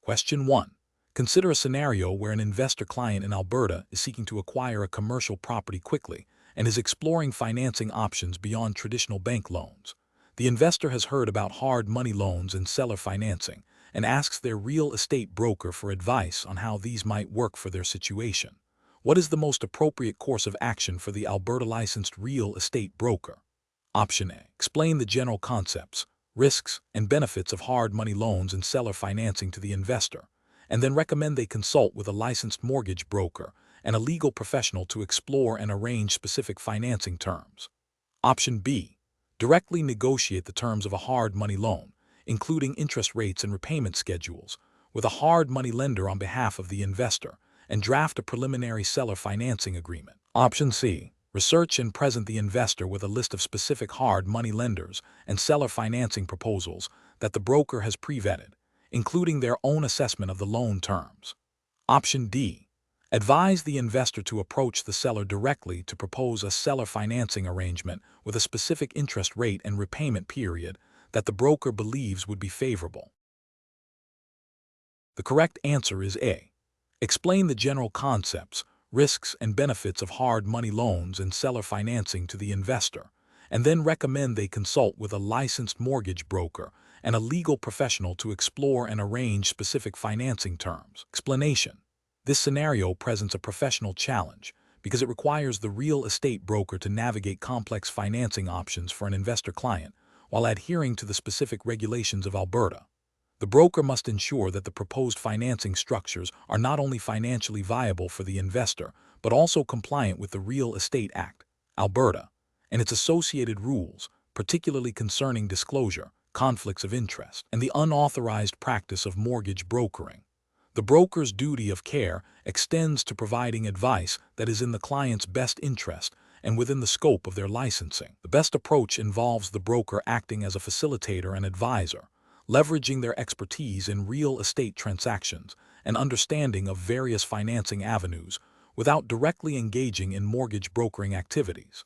Question 1. Consider a scenario where an investor client in Alberta is seeking to acquire a commercial property quickly and is exploring financing options beyond traditional bank loans. The investor has heard about hard money loans and seller financing and asks their real estate broker for advice on how these might work for their situation. What is the most appropriate course of action for the Alberta licensed real estate broker? Option A. Explain the general concepts, risks, and benefits of hard money loans and seller financing to the investor, and then recommend they consult with a licensed mortgage broker and a legal professional to explore and arrange specific financing terms. Option B. Directly negotiate the terms of a hard money loan, including interest rates and repayment schedules, with a hard money lender on behalf of the investor, and draft a preliminary seller financing agreement. Option C. Research and present the investor with a list of specific hard money lenders and seller financing proposals that the broker has pre-vetted, including their own assessment of the loan terms. Option D. Advise the investor to approach the seller directly to propose a seller financing arrangement with a specific interest rate and repayment period that the broker believes would be favorable. The correct answer is A. Explain the general concepts, risks, and benefits of hard money loans and seller financing to the investor, and then recommend they consult with a licensed mortgage broker and a legal professional to explore and arrange specific financing terms. Explanation. This scenario presents a professional challenge because it requires the real estate broker to navigate complex financing options for an investor client while adhering to the specific regulations of Alberta. The broker must ensure that the proposed financing structures are not only financially viable for the investor, but also compliant with the Real Estate Act, Alberta, and its associated rules, particularly concerning disclosure, conflicts of interest, and the unauthorized practice of mortgage brokering. The broker's duty of care extends to providing advice that is in the client's best interest and within the scope of their licensing. The best approach involves the broker acting as a facilitator and advisor, leveraging their expertise in real estate transactions and understanding of various financing avenues without directly engaging in mortgage brokering activities.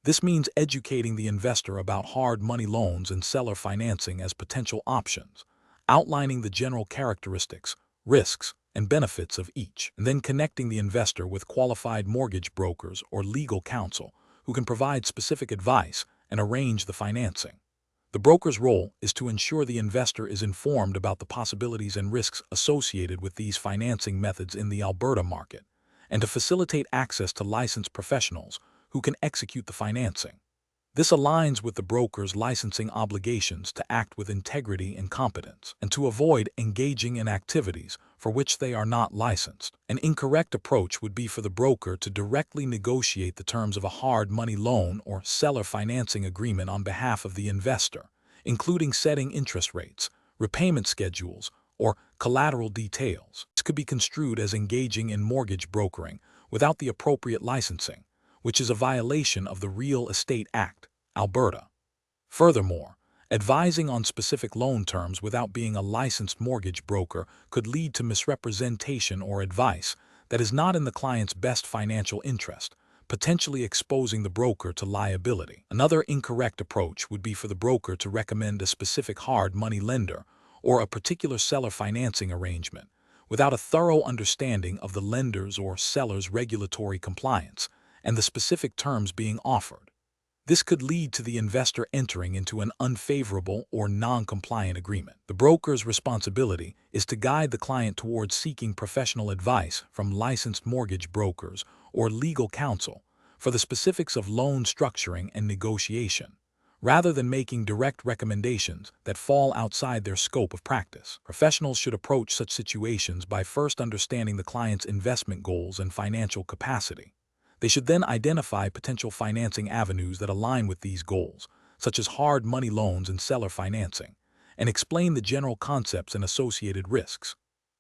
This means educating the investor about hard money loans and seller financing as potential options, outlining the general characteristics, risks, and benefits of each, and then connecting the investor with qualified mortgage brokers or legal counsel who can provide specific advice and arrange the financing. The broker's role is to ensure the investor is informed about the possibilities and risks associated with these financing methods in the Alberta market, and to facilitate access to licensed professionals who can execute the financing. This aligns with the broker's licensing obligations to act with integrity and competence, and to avoid engaging in activities for which they are not licensed. An incorrect approach would be for the broker to directly negotiate the terms of a hard money loan or seller financing agreement on behalf of the investor, including setting interest rates, repayment schedules, or collateral details. This could be construed as engaging in mortgage brokering without the appropriate licensing, which is a violation of the Real Estate Act, Alberta. Furthermore, advising on specific loan terms without being a licensed mortgage broker could lead to misrepresentation or advice that is not in the client's best financial interest, potentially exposing the broker to liability. Another incorrect approach would be for the broker to recommend a specific hard money lender or a particular seller financing arrangement without a thorough understanding of the lender's or seller's regulatory compliance and the specific terms being offered. This could lead to the investor entering into an unfavorable or non-compliant agreement. The broker's responsibility is to guide the client towards seeking professional advice from licensed mortgage brokers or legal counsel for the specifics of loan structuring and negotiation, rather than making direct recommendations that fall outside their scope of practice. Professionals should approach such situations by first understanding the client's investment goals and financial capacity. They should then identify potential financing avenues that align with these goals, such as hard money loans and seller financing, and explain the general concepts and associated risks.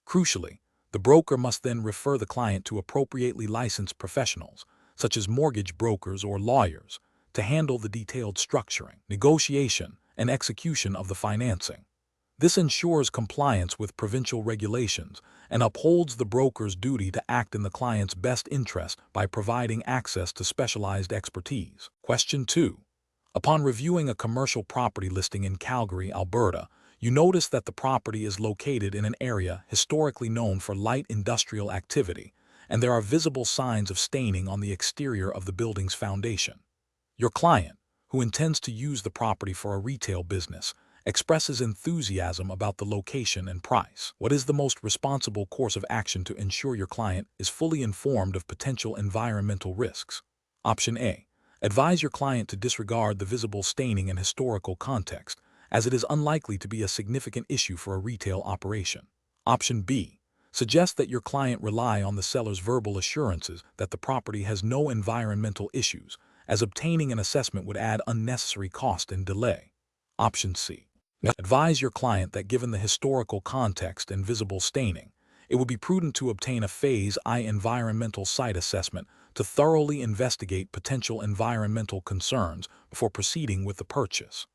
Crucially, the broker must then refer the client to appropriately licensed professionals, such as mortgage brokers or lawyers, to handle the detailed structuring, negotiation, and execution of the financing. This ensures compliance with provincial regulations and upholds the broker's duty to act in the client's best interest by providing access to specialized expertise. Question 2. Upon reviewing a commercial property listing in Calgary, Alberta, You notice that the property is located in an area historically known for light industrial activity, and there are visible signs of staining on the exterior of the building's foundation. Your client, who intends to use the property for a retail business, expresses enthusiasm about the location and price. What is the most responsible course of action to ensure your client is fully informed of potential environmental risks? Option A. Advise your client to disregard the visible staining and historical context, as it is unlikely to be a significant issue for a retail operation. Option B. Suggest that your client rely on the seller's verbal assurances that the property has no environmental issues, as obtaining an assessment would add unnecessary cost and delay. Option C. Advise your client that given the historical context and visible staining, it would be prudent to obtain a Phase I environmental site assessment to thoroughly investigate potential environmental concerns before proceeding with the purchase.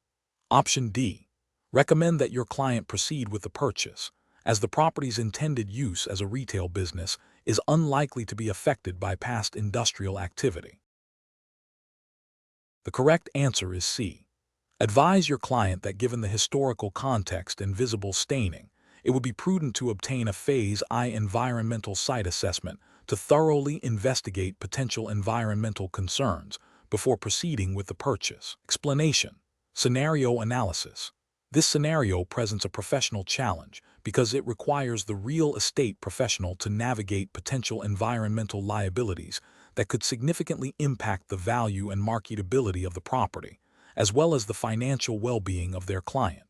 Option D. Recommend that your client proceed with the purchase, as the property's intended use as a retail business is unlikely to be affected by past industrial activity. The correct answer is C. Advise your client that given the historical context and visible staining, it would be prudent to obtain a Phase I environmental site assessment to thoroughly investigate potential environmental concerns before proceeding with the purchase. Explanation. Scenario analysis. This scenario presents a professional challenge because it requires the real estate professional to navigate potential environmental liabilities that could significantly impact the value and marketability of the property, as well as the financial well-being of their client.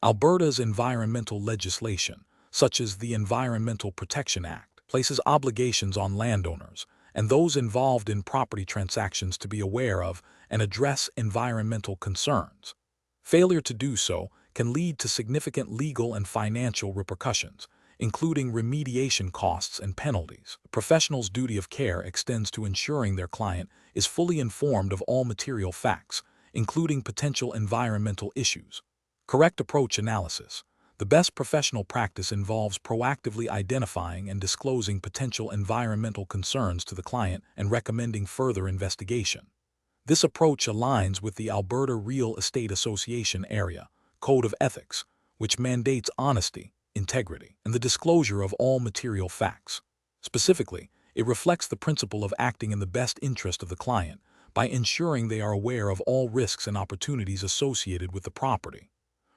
Alberta's environmental legislation, such as the Environmental Protection Act, places obligations on landowners and those involved in property transactions to be aware of and address environmental concerns. Failure to do so can lead to significant legal and financial repercussions, including remediation costs and penalties. The professional's duty of care extends to ensuring their client is fully informed of all material facts, including potential environmental issues. Correct approach analysis. The best professional practice involves proactively identifying and disclosing potential environmental concerns to the client and recommending further investigation. This approach aligns with the Alberta Real Estate Association Area Code of Ethics, which mandates honesty, integrity, and the disclosure of all material facts. Specifically, it reflects the principle of acting in the best interest of the client by ensuring they are aware of all risks and opportunities associated with the property.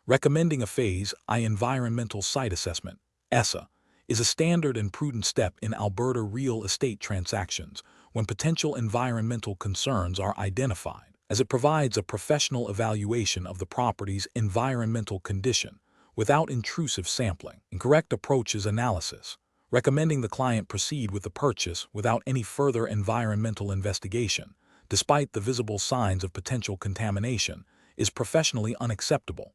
Recommending a Phase I environmental site assessment, ESSA, is a standard and prudent step in Alberta real estate transactions when potential environmental concerns are identified, as it provides a professional evaluation of the property's environmental condition without intrusive sampling. Incorrect approaches analysis. Recommending the client proceed with the purchase without any further environmental investigation, despite the visible signs of potential contamination, is professionally unacceptable.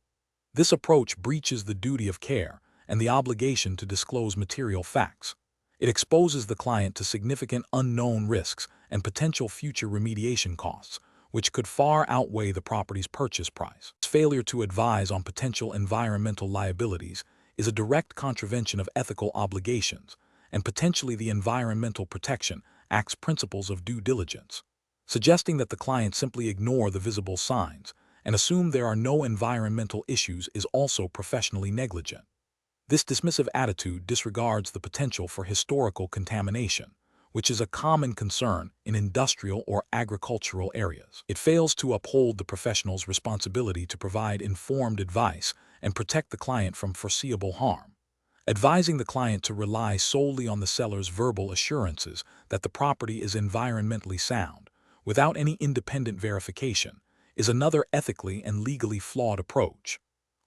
This approach breaches the duty of care and the obligation to disclose material facts. It exposes the client to significant unknown risks and potential future remediation costs, which could far outweigh the property's purchase price. Failure to advise on potential environmental liabilities is a direct contravention of ethical obligations, and potentially the Environmental Protection Act's principles of due diligence. Suggesting that the client simply ignore the visible signs and assume there are no environmental issues is also professionally negligent. This dismissive attitude disregards the potential for historical contamination, which is a common concern in industrial or agricultural areas. It fails to uphold the professional's responsibility to provide informed advice and protect the client from foreseeable harm. Advising the client to rely solely on the seller's verbal assurances that the property is environmentally sound, without any independent verification, is another ethically and legally flawed approach.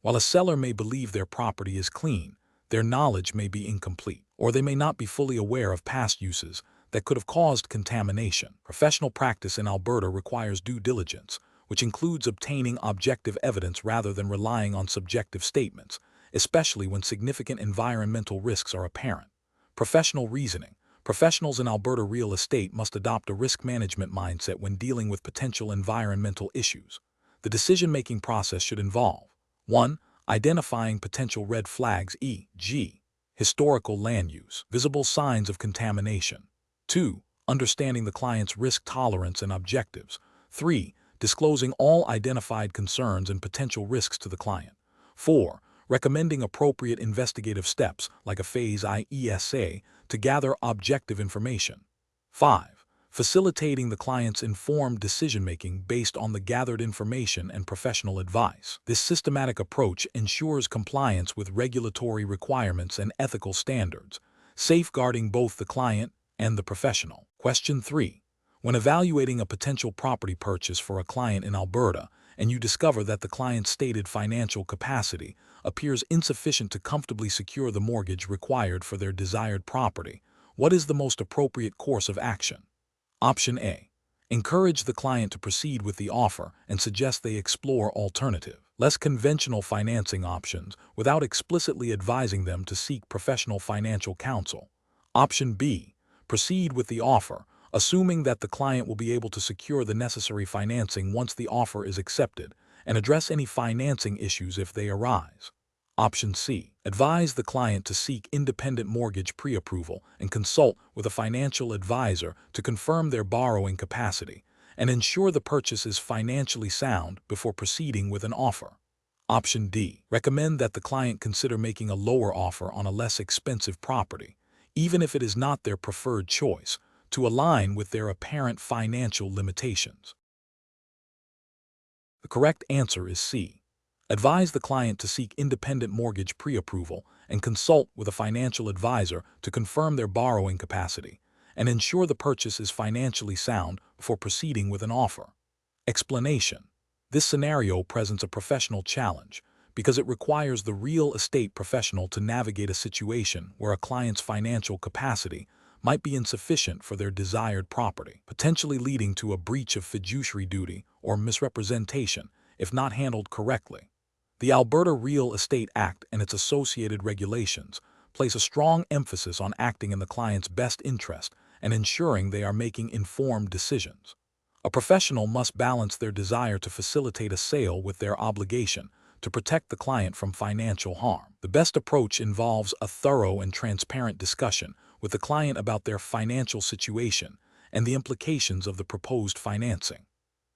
While a seller may believe their property is clean, their knowledge may be incomplete, or they may not be fully aware of past uses that could have caused contamination. Professional practice in Alberta requires due diligence, which includes obtaining objective evidence rather than relying on subjective statements, especially when significant environmental risks are apparent. Professional reasoning. Professionals in Alberta real estate must adopt a risk management mindset when dealing with potential environmental issues. The decision-making process should involve 1. Identifying potential red flags, e.g., historical land use, visible signs of contamination. 2. Understanding the client's risk tolerance and objectives. 3. Disclosing all identified concerns and potential risks to the client. 4. recommending appropriate investigative steps like a Phase IESA to gather objective information. 5. Facilitating the client's informed decision-making based on the gathered information and professional advice. This systematic approach ensures compliance with regulatory requirements and ethical standards, safeguarding both the client and the professional. Question 3. When evaluating a potential property purchase for a client in Alberta, and you discover that the client's stated financial capacity appears insufficient to comfortably secure the mortgage required for their desired property, what is the most appropriate course of action? Option A. Encourage the client to proceed with the offer and suggest they explore alternative, less conventional financing options without explicitly advising them to seek professional financial counsel. Option B. Proceed with the offer, assuming that the client will be able to secure the necessary financing once the offer is accepted, and address any financing issues if they arise. Option C. Advise the client to seek independent mortgage pre-approval and consult with a financial advisor to confirm their borrowing capacity and ensure the purchase is financially sound before proceeding with an offer. Option D. Recommend that the client consider making a lower offer on a less expensive property, even if it is not their preferred choice, to align with their apparent financial limitations. The correct answer is C. Advise the client to seek independent mortgage pre-approval and consult with a financial advisor to confirm their borrowing capacity and ensure the purchase is financially sound before proceeding with an offer. Explanation: this scenario presents a professional challenge because it requires the real estate professional to navigate a situation where a client's financial capacity might be insufficient for their desired property, potentially leading to a breach of fiduciary duty or misrepresentation if not handled correctly. The Alberta Real Estate Act and its associated regulations place a strong emphasis on acting in the client's best interest and ensuring they are making informed decisions. A professional must balance their desire to facilitate a sale with their obligation to protect the client from financial harm. The best approach involves a thorough and transparent discussion with the client about their financial situation and the implications of the proposed financing.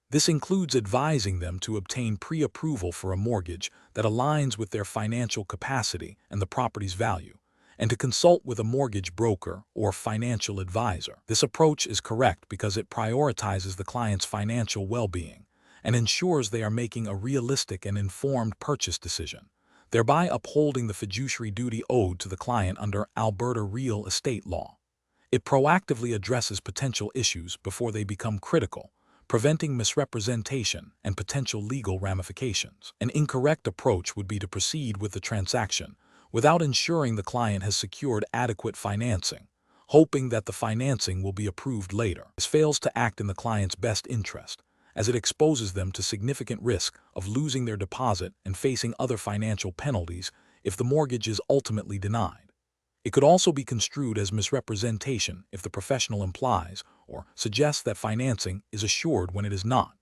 This includes advising them to obtain pre-approval for a mortgage that aligns with their financial capacity and the property's value, and to consult with a mortgage broker or financial advisor. This approach is correct because it prioritizes the client's financial well-being and ensures they are making a realistic and informed purchase decision, thereby upholding the fiduciary duty owed to the client under Alberta real estate law. It proactively addresses potential issues before they become critical, preventing misrepresentation and potential legal ramifications. An incorrect approach would be to proceed with the transaction without ensuring the client has secured adequate financing, hoping that the financing will be approved later. This fails to act in the client's best interest, as it exposes them to significant risk of losing their deposit and facing other financial penalties if the mortgage is ultimately denied. It could also be construed as misrepresentation if the professional implies or suggests that financing is assured when it is not.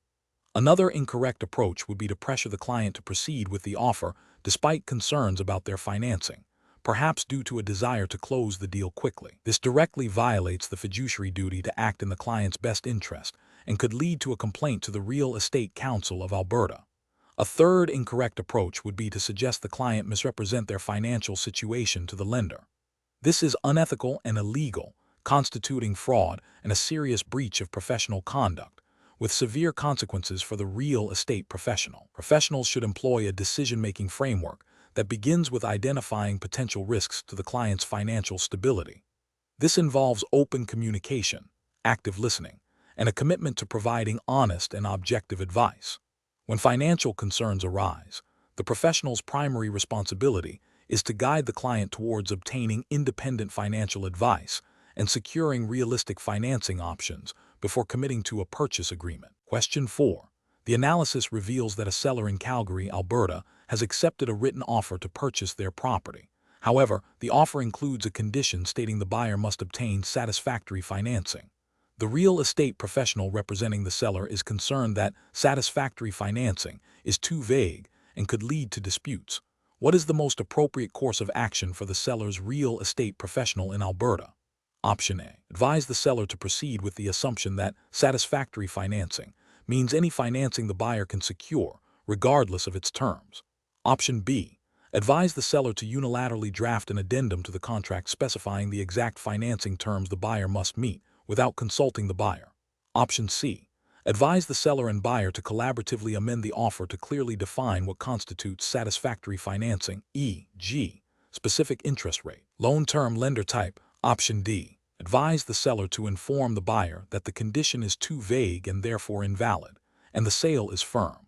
Another incorrect approach would be to pressure the client to proceed with the offer despite concerns about their financing, perhaps due to a desire to close the deal quickly. This directly violates the fiduciary duty to act in the client's best interest and could lead to a complaint to the Real Estate Council of Alberta. A third incorrect approach would be to suggest the client misrepresent their financial situation to the lender. This is unethical and illegal, constituting fraud and a serious breach of professional conduct, with severe consequences for the real estate professional. Professionals should employ a decision-making framework that begins with identifying potential risks to the client's financial stability. This involves open communication, active listening, and a commitment to providing honest and objective advice. When financial concerns arise, the professional's primary responsibility is to guide the client towards obtaining independent financial advice and securing realistic financing options before committing to a purchase agreement. Question 4. The analysis reveals that a seller in Calgary, Alberta, has accepted a written offer to purchase their property. However, the offer includes a condition stating the buyer must obtain satisfactory financing. The real estate professional representing the seller is concerned that satisfactory financing is too vague and could lead to disputes. What is the most appropriate course of action for the seller's real estate professional in Alberta? Option A. Advise the seller to proceed with the assumption that satisfactory financing means any financing the buyer can secure, regardless of its terms. Option B. Advise the seller to unilaterally draft an addendum to the contract specifying the exact financing terms the buyer must meet without consulting the buyer. Option C. Advise the seller and buyer to collaboratively amend the offer to clearly define what constitutes satisfactory financing, e.g., specific interest rate, loan term, lender type. Option D. Advise the seller to inform the buyer that the condition is too vague and therefore invalid, and the sale is firm.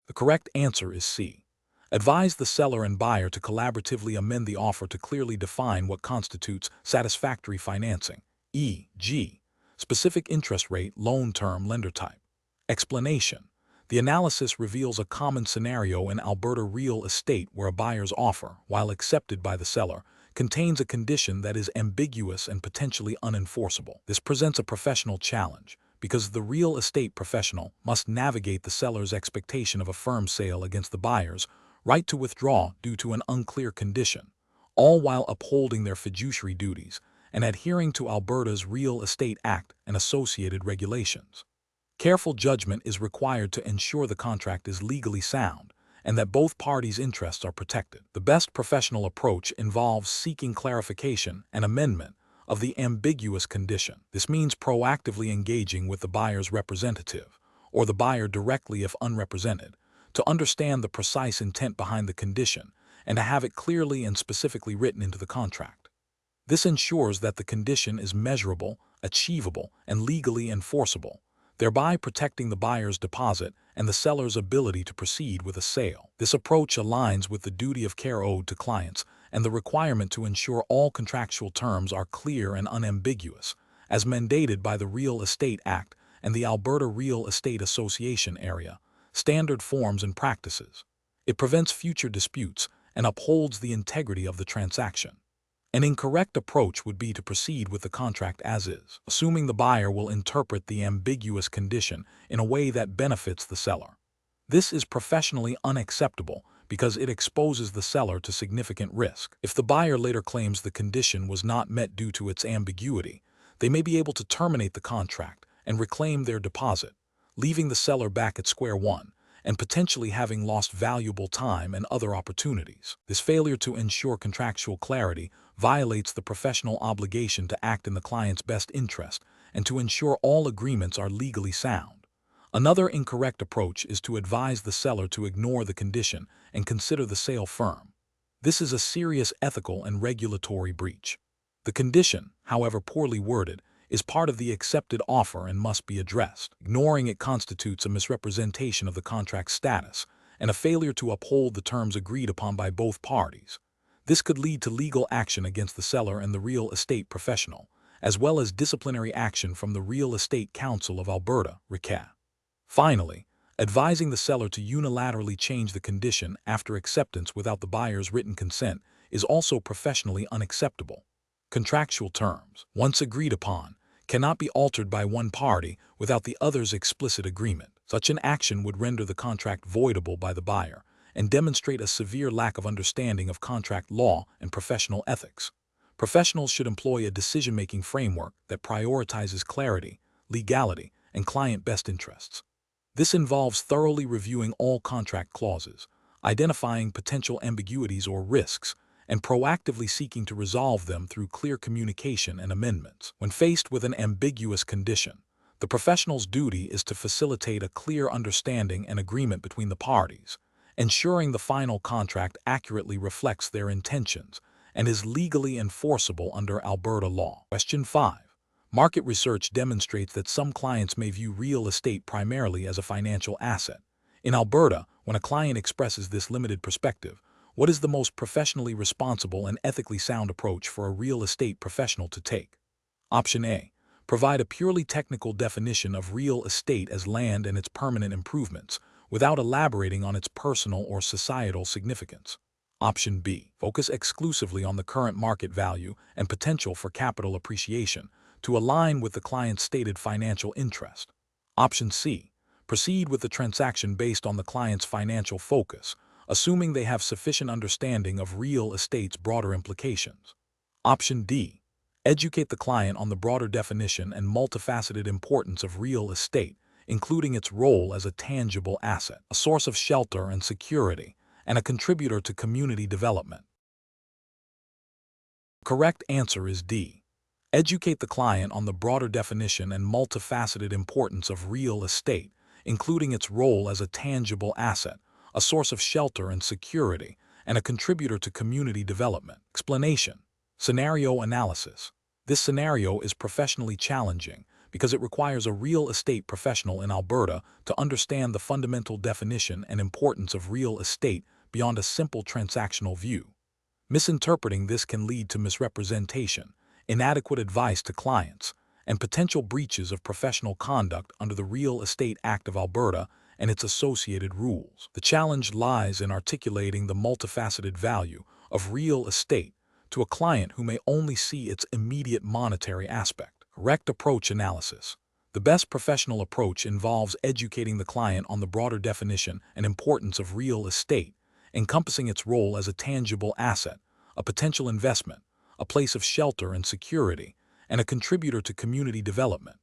The correct answer is C. Advise the seller and buyer to collaboratively amend the offer to clearly define what constitutes satisfactory financing, e.g., specific interest rate, loan term, lender type. Explanation. The analysis reveals a common scenario in Alberta real estate where a buyer's offer, while accepted by the seller, contains a condition that is ambiguous and potentially unenforceable. This presents a professional challenge because the real estate professional must navigate the seller's expectation of a firm sale against the buyer's right to withdraw due to an unclear condition, all while upholding their fiduciary duties and adhering to Alberta's Real Estate Act and associated regulations. Careful judgment is required to ensure the contract is legally sound and that both parties' interests are protected. The best professional approach involves seeking clarification and amendment of the ambiguous condition. This means proactively engaging with the buyer's representative, or the buyer directly if unrepresented, to understand the precise intent behind the condition and to have it clearly and specifically written into the contract. This ensures that the condition is measurable, achievable, and legally enforceable, thereby protecting the buyer's deposit and the seller's ability to proceed with a sale. This approach aligns with the duty of care owed to clients and the requirement to ensure all contractual terms are clear and unambiguous, as mandated by the Real Estate Act and the Alberta Real Estate Association Area Standard Forms and Practices. It prevents future disputes and upholds the integrity of the transaction. An incorrect approach would be to proceed with the contract as is, assuming the buyer will interpret the ambiguous condition in a way that benefits the seller. This is professionally unacceptable because it exposes the seller to significant risk. If the buyer later claims the condition was not met due to its ambiguity, they may be able to terminate the contract and reclaim their deposit, leaving the seller back at square one and potentially having lost valuable time and other opportunities. This failure to ensure contractual clarity violates the professional obligation to act in the client's best interest and to ensure all agreements are legally sound. Another incorrect approach is to advise the seller to ignore the condition and consider the sale firm. This is a serious ethical and regulatory breach. The condition, however poorly worded, is part of the accepted offer and must be addressed. Ignoring it constitutes a misrepresentation of the contract status and a failure to uphold the terms agreed upon by both parties. This could lead to legal action against the seller and the real estate professional, as well as disciplinary action from the Real Estate Council of Alberta, RECA. Finally, advising the seller to unilaterally change the condition after acceptance without the buyer's written consent is also professionally unacceptable. Contractual terms, once agreed upon, cannot be altered by one party without the other's explicit agreement. Such an action would render the contract voidable by the buyer and demonstrate a severe lack of understanding of contract law and professional ethics. Professionals should employ a decision-making framework that prioritizes clarity, legality, and client best interests. This involves thoroughly reviewing all contract clauses, identifying potential ambiguities or risks, and proactively seeking to resolve them through clear communication and amendments. When faced with an ambiguous condition, the professional's duty is to facilitate a clear understanding and agreement between the parties, ensuring the final contract accurately reflects their intentions and is legally enforceable under Alberta law. Question 5. Market research demonstrates that some clients may view real estate primarily as a financial asset. In Alberta, when a client expresses this limited perspective, what is the most professionally responsible and ethically sound approach for a real estate professional to take? Option A. Provide a purely technical definition of real estate as land and its permanent improvements, without elaborating on its personal or societal significance. Option B. Focus exclusively on the current market value and potential for capital appreciation to align with the client's stated financial interest. Option C. Proceed with the transaction based on the client's financial focus, assuming they have sufficient understanding of real estate's broader implications. Option D. Educate the client on the broader definition and multifaceted importance of real estate, including its role as a tangible asset, a source of shelter and security, and a contributor to community development. Correct answer is D. Educate the client on the broader definition and multifaceted importance of real estate, including its role as a tangible asset, a source of shelter and security, and a contributor to community development. Explanation. Scenario analysis. This scenario is professionally challenging because it requires a real estate professional in Alberta to understand the fundamental definition and importance of real estate beyond a simple transactional view. Misinterpreting this can lead to misrepresentation, inadequate advice to clients, and potential breaches of professional conduct under the Real Estate Act of Alberta and its associated rules. The challenge lies in articulating the multifaceted value of real estate to a client who may only see its immediate monetary aspect. Correct approach analysis. The best professional approach involves educating the client on the broader definition and importance of real estate, encompassing its role as a tangible asset, a potential investment, a place of shelter and security, and a contributor to community development.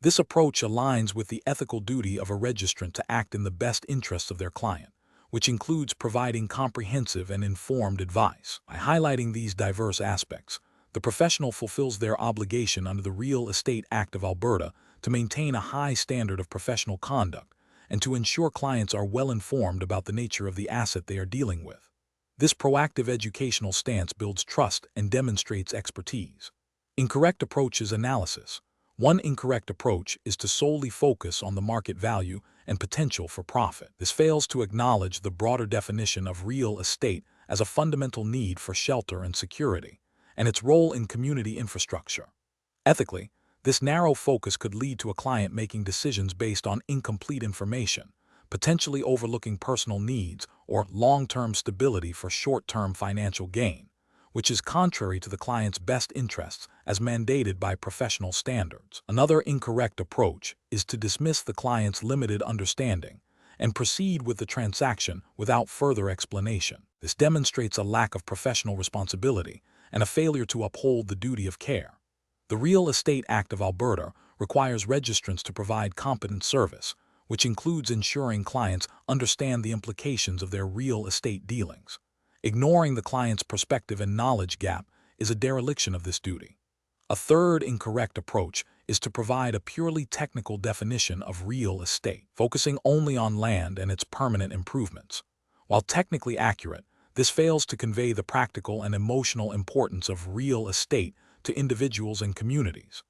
This approach aligns with the ethical duty of a registrant to act in the best interests of their client, which includes providing comprehensive and informed advice. By highlighting these diverse aspects, the professional fulfills their obligation under the Real Estate Act of Alberta to maintain a high standard of professional conduct and to ensure clients are well informed about the nature of the asset they are dealing with. This proactive educational stance builds trust and demonstrates expertise. Incorrect approaches analysis. One incorrect approach is to solely focus on the market value and potential for profit. This fails to acknowledge the broader definition of real estate as a fundamental need for shelter and security, and its role in community infrastructure. Ethically, this narrow focus could lead to a client making decisions based on incomplete information, potentially overlooking personal needs or long-term stability for short-term financial gain, which is contrary to the client's best interests as mandated by professional standards. Another incorrect approach is to dismiss the client's limited understanding and proceed with the transaction without further explanation. This demonstrates a lack of professional responsibility and a failure to uphold the duty of care. The Real Estate Act of Alberta requires registrants to provide competent service, which includes ensuring clients understand the implications of their real estate dealings. Ignoring the client's perspective and knowledge gap is a dereliction of this duty. A third incorrect approach is to provide a purely technical definition of real estate, focusing only on land and its permanent improvements. While technically accurate, this fails to convey the practical and emotional importance of real estate to individuals and communities.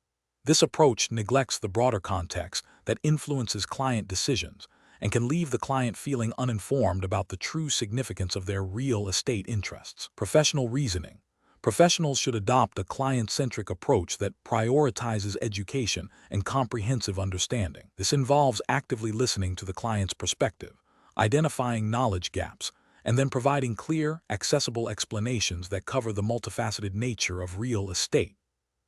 This approach neglects the broader context that influences client decisions and can leave the client feeling uninformed about the true significance of their real estate interests. Professional reasoning. Professionals should adopt a client-centric approach that prioritizes education and comprehensive understanding. This involves actively listening to the client's perspective, identifying knowledge gaps, and then providing clear, accessible explanations that cover the multifaceted nature of real estate.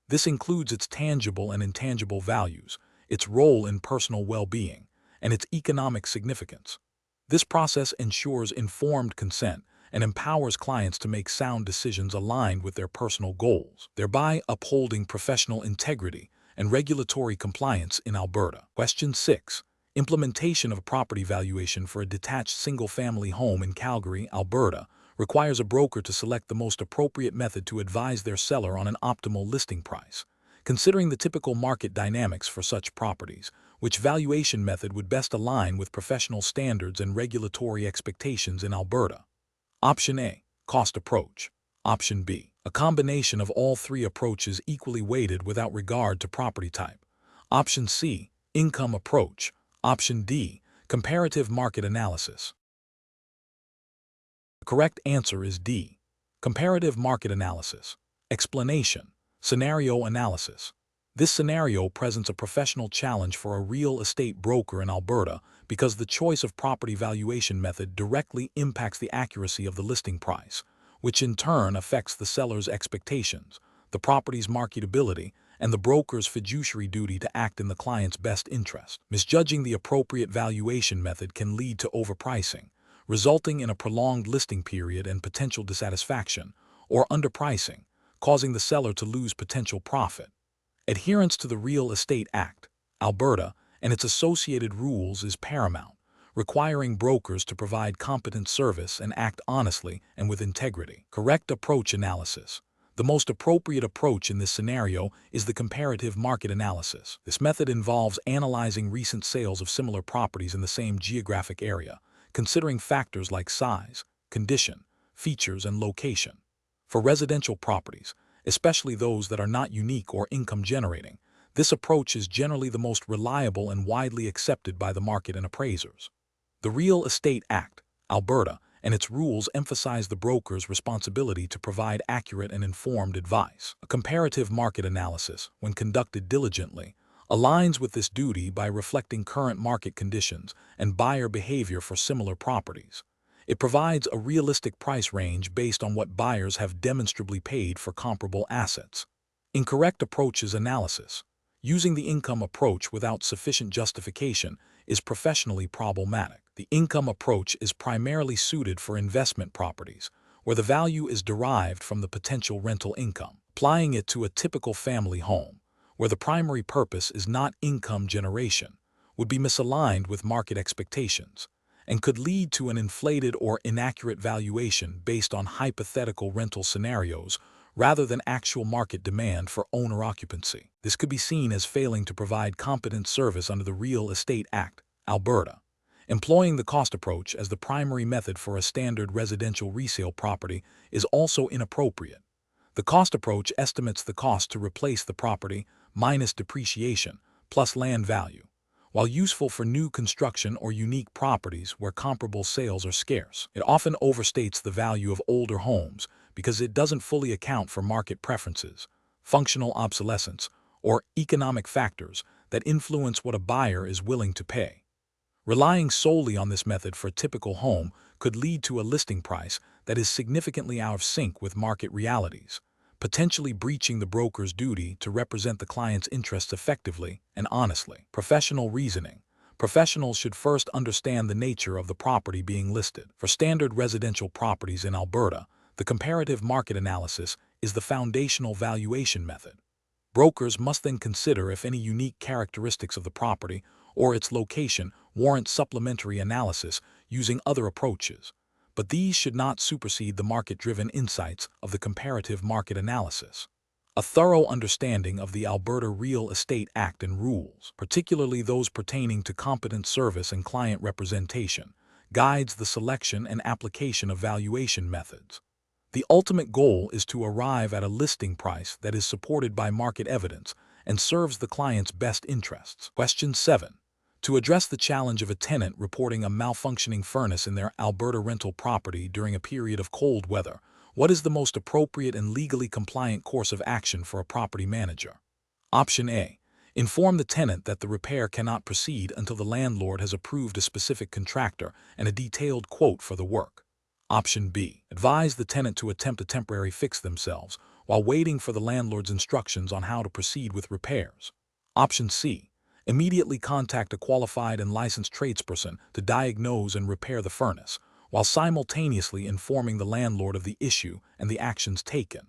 This includes its tangible and intangible values, its role in personal well-being, and its economic significance. This process ensures informed consent and empowers clients to make sound decisions aligned with their personal goals, thereby upholding professional integrity and regulatory compliance in Alberta. Question 6. Implementation of property valuation for a detached single-family home in Calgary, Alberta, requires a broker to select the most appropriate method to advise their seller on an optimal listing price. Considering the typical market dynamics for such properties, which valuation method would best align with professional standards and regulatory expectations in Alberta? Option A, cost approach. Option B, a combination of all three approaches equally weighted without regard to property type. Option C, income approach. Option D, comparative market analysis. The correct answer is D, comparative market analysis. Explanation. Scenario analysis. This scenario presents a professional challenge for a real estate broker in Alberta because the choice of property valuation method directly impacts the accuracy of the listing price, which in turn affects the seller's expectations, the property's marketability, and the broker's fiduciary duty to act in the client's best interest. Misjudging the appropriate valuation method can lead to overpricing, resulting in a prolonged listing period and potential dissatisfaction, or underpricing, causing the seller to lose potential profit. Adherence to the Real Estate Act, Alberta, and its associated rules is paramount, requiring brokers to provide competent service and act honestly and with integrity. Correct approach analysis. The most appropriate approach in this scenario is the comparative market analysis. This method involves analyzing recent sales of similar properties in the same geographic area, considering factors like size, condition, features, and location. For residential properties, especially those that are not unique or income-generating, this approach is generally the most reliable and widely accepted by the market and appraisers. The Real Estate Act, Alberta, and its rules emphasize the broker's responsibility to provide accurate and informed advice. A comparative market analysis, when conducted diligently, aligns with this duty by reflecting current market conditions and buyer behavior for similar properties. It provides a realistic price range based on what buyers have demonstrably paid for comparable assets. Incorrect approaches analysis. Using the income approach without sufficient justification is professionally problematic. The income approach is primarily suited for investment properties, where the value is derived from the potential rental income. Applying it to a typical family home, where the primary purpose is not income generation, would be misaligned with market expectations and could lead to an inflated or inaccurate valuation based on hypothetical rental scenarios rather than actual market demand for owner occupancy. This could be seen as failing to provide competent service under the Real Estate Act, Alberta. Employing the cost approach as the primary method for a standard residential resale property is also inappropriate. The cost approach estimates the cost to replace the property minus depreciation plus land value. While useful for new construction or unique properties where comparable sales are scarce, it often overstates the value of older homes because it doesn't fully account for market preferences, functional obsolescence, or economic factors that influence what a buyer is willing to pay. Relying solely on this method for a typical home could lead to a listing price that is significantly out of sync with market realities, potentially breaching the broker's duty to represent the client's interests effectively and honestly. Professional reasoning. Professionals should first understand the nature of the property being listed. For standard residential properties in Alberta, the comparative market analysis is the foundational valuation method. Brokers must then consider if any unique characteristics of the property or its location warrant supplementary analysis using other approaches, but these should not supersede the market-driven insights of the comparative market analysis. A thorough understanding of the Alberta Real Estate Act and rules, particularly those pertaining to competent service and client representation, guides the selection and application of valuation methods. The ultimate goal is to arrive at a listing price that is supported by market evidence and serves the client's best interests. Question 7. To address the challenge of a tenant reporting a malfunctioning furnace in their Alberta rental property during a period of cold weather, what is the most appropriate and legally compliant course of action for a property manager? Option A. Inform the tenant that the repair cannot proceed until the landlord has approved a specific contractor and a detailed quote for the work. Option B. Advise the tenant to attempt a temporary fix themselves while waiting for the landlord's instructions on how to proceed with repairs. Option C. Immediately contact a qualified and licensed tradesperson to diagnose and repair the furnace, while simultaneously informing the landlord of the issue and the actions taken.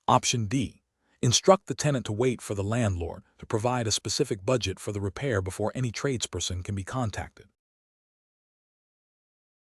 Option D. Instruct the tenant to wait for the landlord to provide a specific budget for the repair before any tradesperson can be contacted.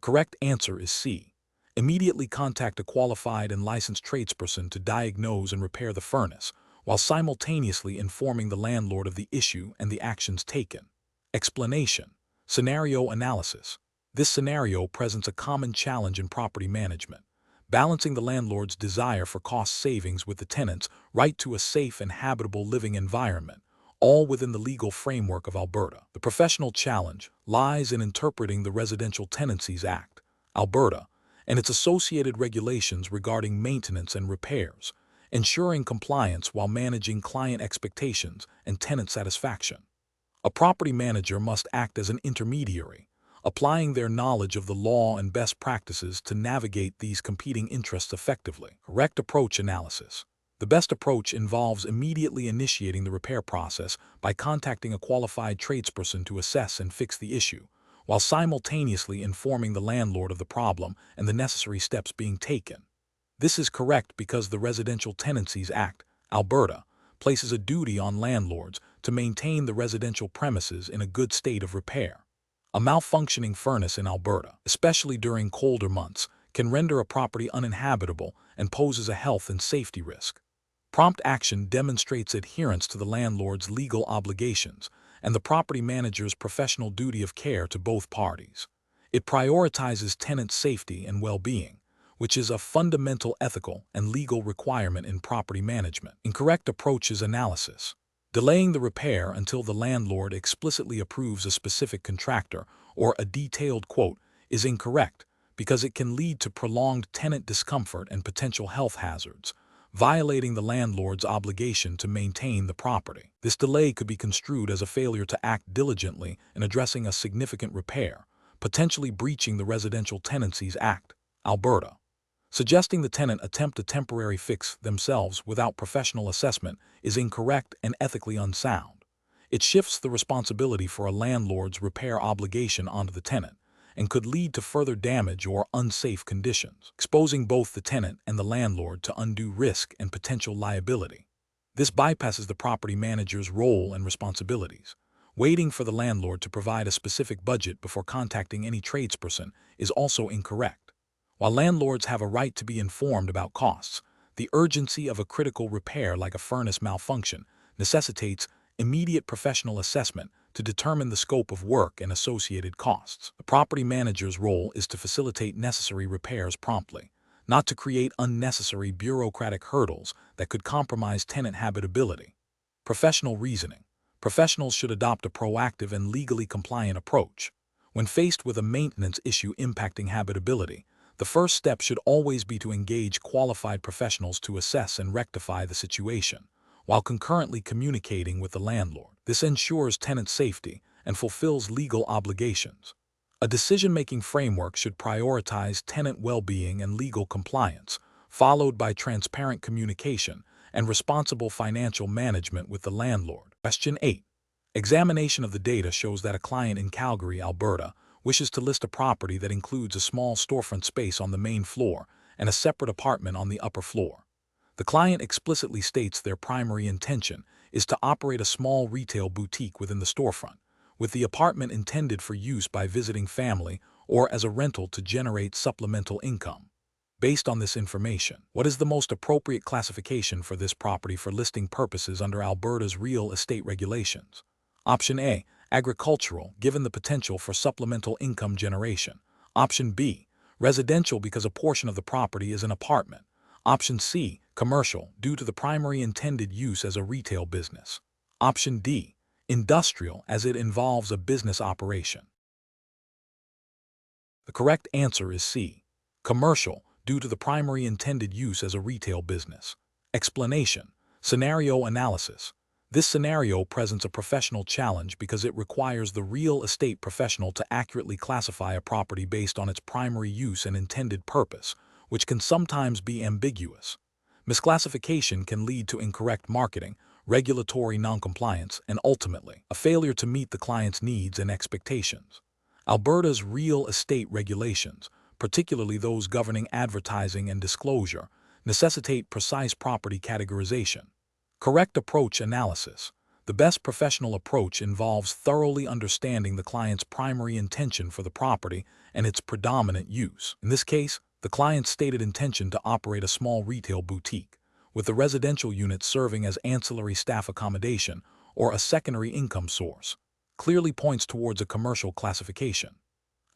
Correct answer is C. Immediately contact a qualified and licensed tradesperson to diagnose and repair the furnace, while simultaneously informing the landlord of the issue and the actions taken. Explanation. Scenario analysis. This scenario presents a common challenge in property management, balancing the landlord's desire for cost savings with the tenant's right to a safe and habitable living environment, all within the legal framework of Alberta. The professional challenge lies in interpreting the Residential Tenancies Act, Alberta, and its associated regulations regarding maintenance and repairs, ensuring compliance while managing client expectations and tenant satisfaction. A property manager must act as an intermediary, applying their knowledge of the law and best practices to navigate these competing interests effectively. Correct approach analysis. The best approach involves immediately initiating the repair process by contacting a qualified tradesperson to assess and fix the issue, while simultaneously informing the landlord of the problem and the necessary steps being taken. This is correct because the Residential Tenancies Act, Alberta, places a duty on landlords to maintain the residential premises in a good state of repair. A malfunctioning furnace in Alberta, especially during colder months, can render a property uninhabitable and poses a health and safety risk. Prompt action demonstrates adherence to the landlord's legal obligations and the property manager's professional duty of care to both parties. It prioritizes tenant safety and well-being, which is a fundamental ethical and legal requirement in property management. Incorrect approach is analysis. Delaying the repair until the landlord explicitly approves a specific contractor or a detailed quote is incorrect because it can lead to prolonged tenant discomfort and potential health hazards, violating the landlord's obligation to maintain the property. This delay could be construed as a failure to act diligently in addressing a significant repair, potentially breaching the Residential Tenancies Act, Alberta. Suggesting the tenant attempt a temporary fix themselves without professional assessment is incorrect and ethically unsound. It shifts the responsibility for a landlord's repair obligation onto the tenant and could lead to further damage or unsafe conditions, exposing both the tenant and the landlord to undue risk and potential liability. This bypasses the property manager's role and responsibilities. Waiting for the landlord to provide a specific budget before contacting any tradesperson is also incorrect. While landlords have a right to be informed about costs, the urgency of a critical repair like a furnace malfunction necessitates immediate professional assessment to determine the scope of work and associated costs. The property manager's role is to facilitate necessary repairs promptly, not to create unnecessary bureaucratic hurdles that could compromise tenant habitability. Professional reasoning. Professionals should adopt a proactive and legally compliant approach. When faced with a maintenance issue impacting habitability, the first step should always be to engage qualified professionals to assess and rectify the situation, while concurrently communicating with the landlord. This ensures tenant safety and fulfills legal obligations. A decision-making framework should prioritize tenant well-being and legal compliance, followed by transparent communication and responsible financial management with the landlord. Question 8. Examination of the data shows that a client in Calgary, Alberta, wishes to list a property that includes a small storefront space on the main floor and a separate apartment on the upper floor. The client explicitly states their primary intention is to operate a small retail boutique within the storefront, with the apartment intended for use by visiting family or as a rental to generate supplemental income. Based on this information, what is the most appropriate classification for this property for listing purposes under Alberta's real estate regulations? Option A, agricultural, given the potential for supplemental income generation. Option B, residential because a portion of the property is an apartment. Option C, commercial, due to the primary intended use as a retail business. Option D, industrial, as it involves a business operation. The correct answer is C, commercial, due to the primary intended use as a retail business. Explanation. Scenario analysis. This scenario presents a professional challenge because it requires the real estate professional to accurately classify a property based on its primary use and intended purpose, which can sometimes be ambiguous. Misclassification can lead to incorrect marketing, regulatory noncompliance, and ultimately, a failure to meet the client's needs and expectations. Alberta's real estate regulations, particularly those governing advertising and disclosure, necessitate precise property categorization. Correct approach analysis. The best professional approach involves thoroughly understanding the client's primary intention for the property and its predominant use. In this case, the client's stated intention to operate a small retail boutique, with the residential unit serving as ancillary staff accommodation or a secondary income source, clearly points towards a commercial classification.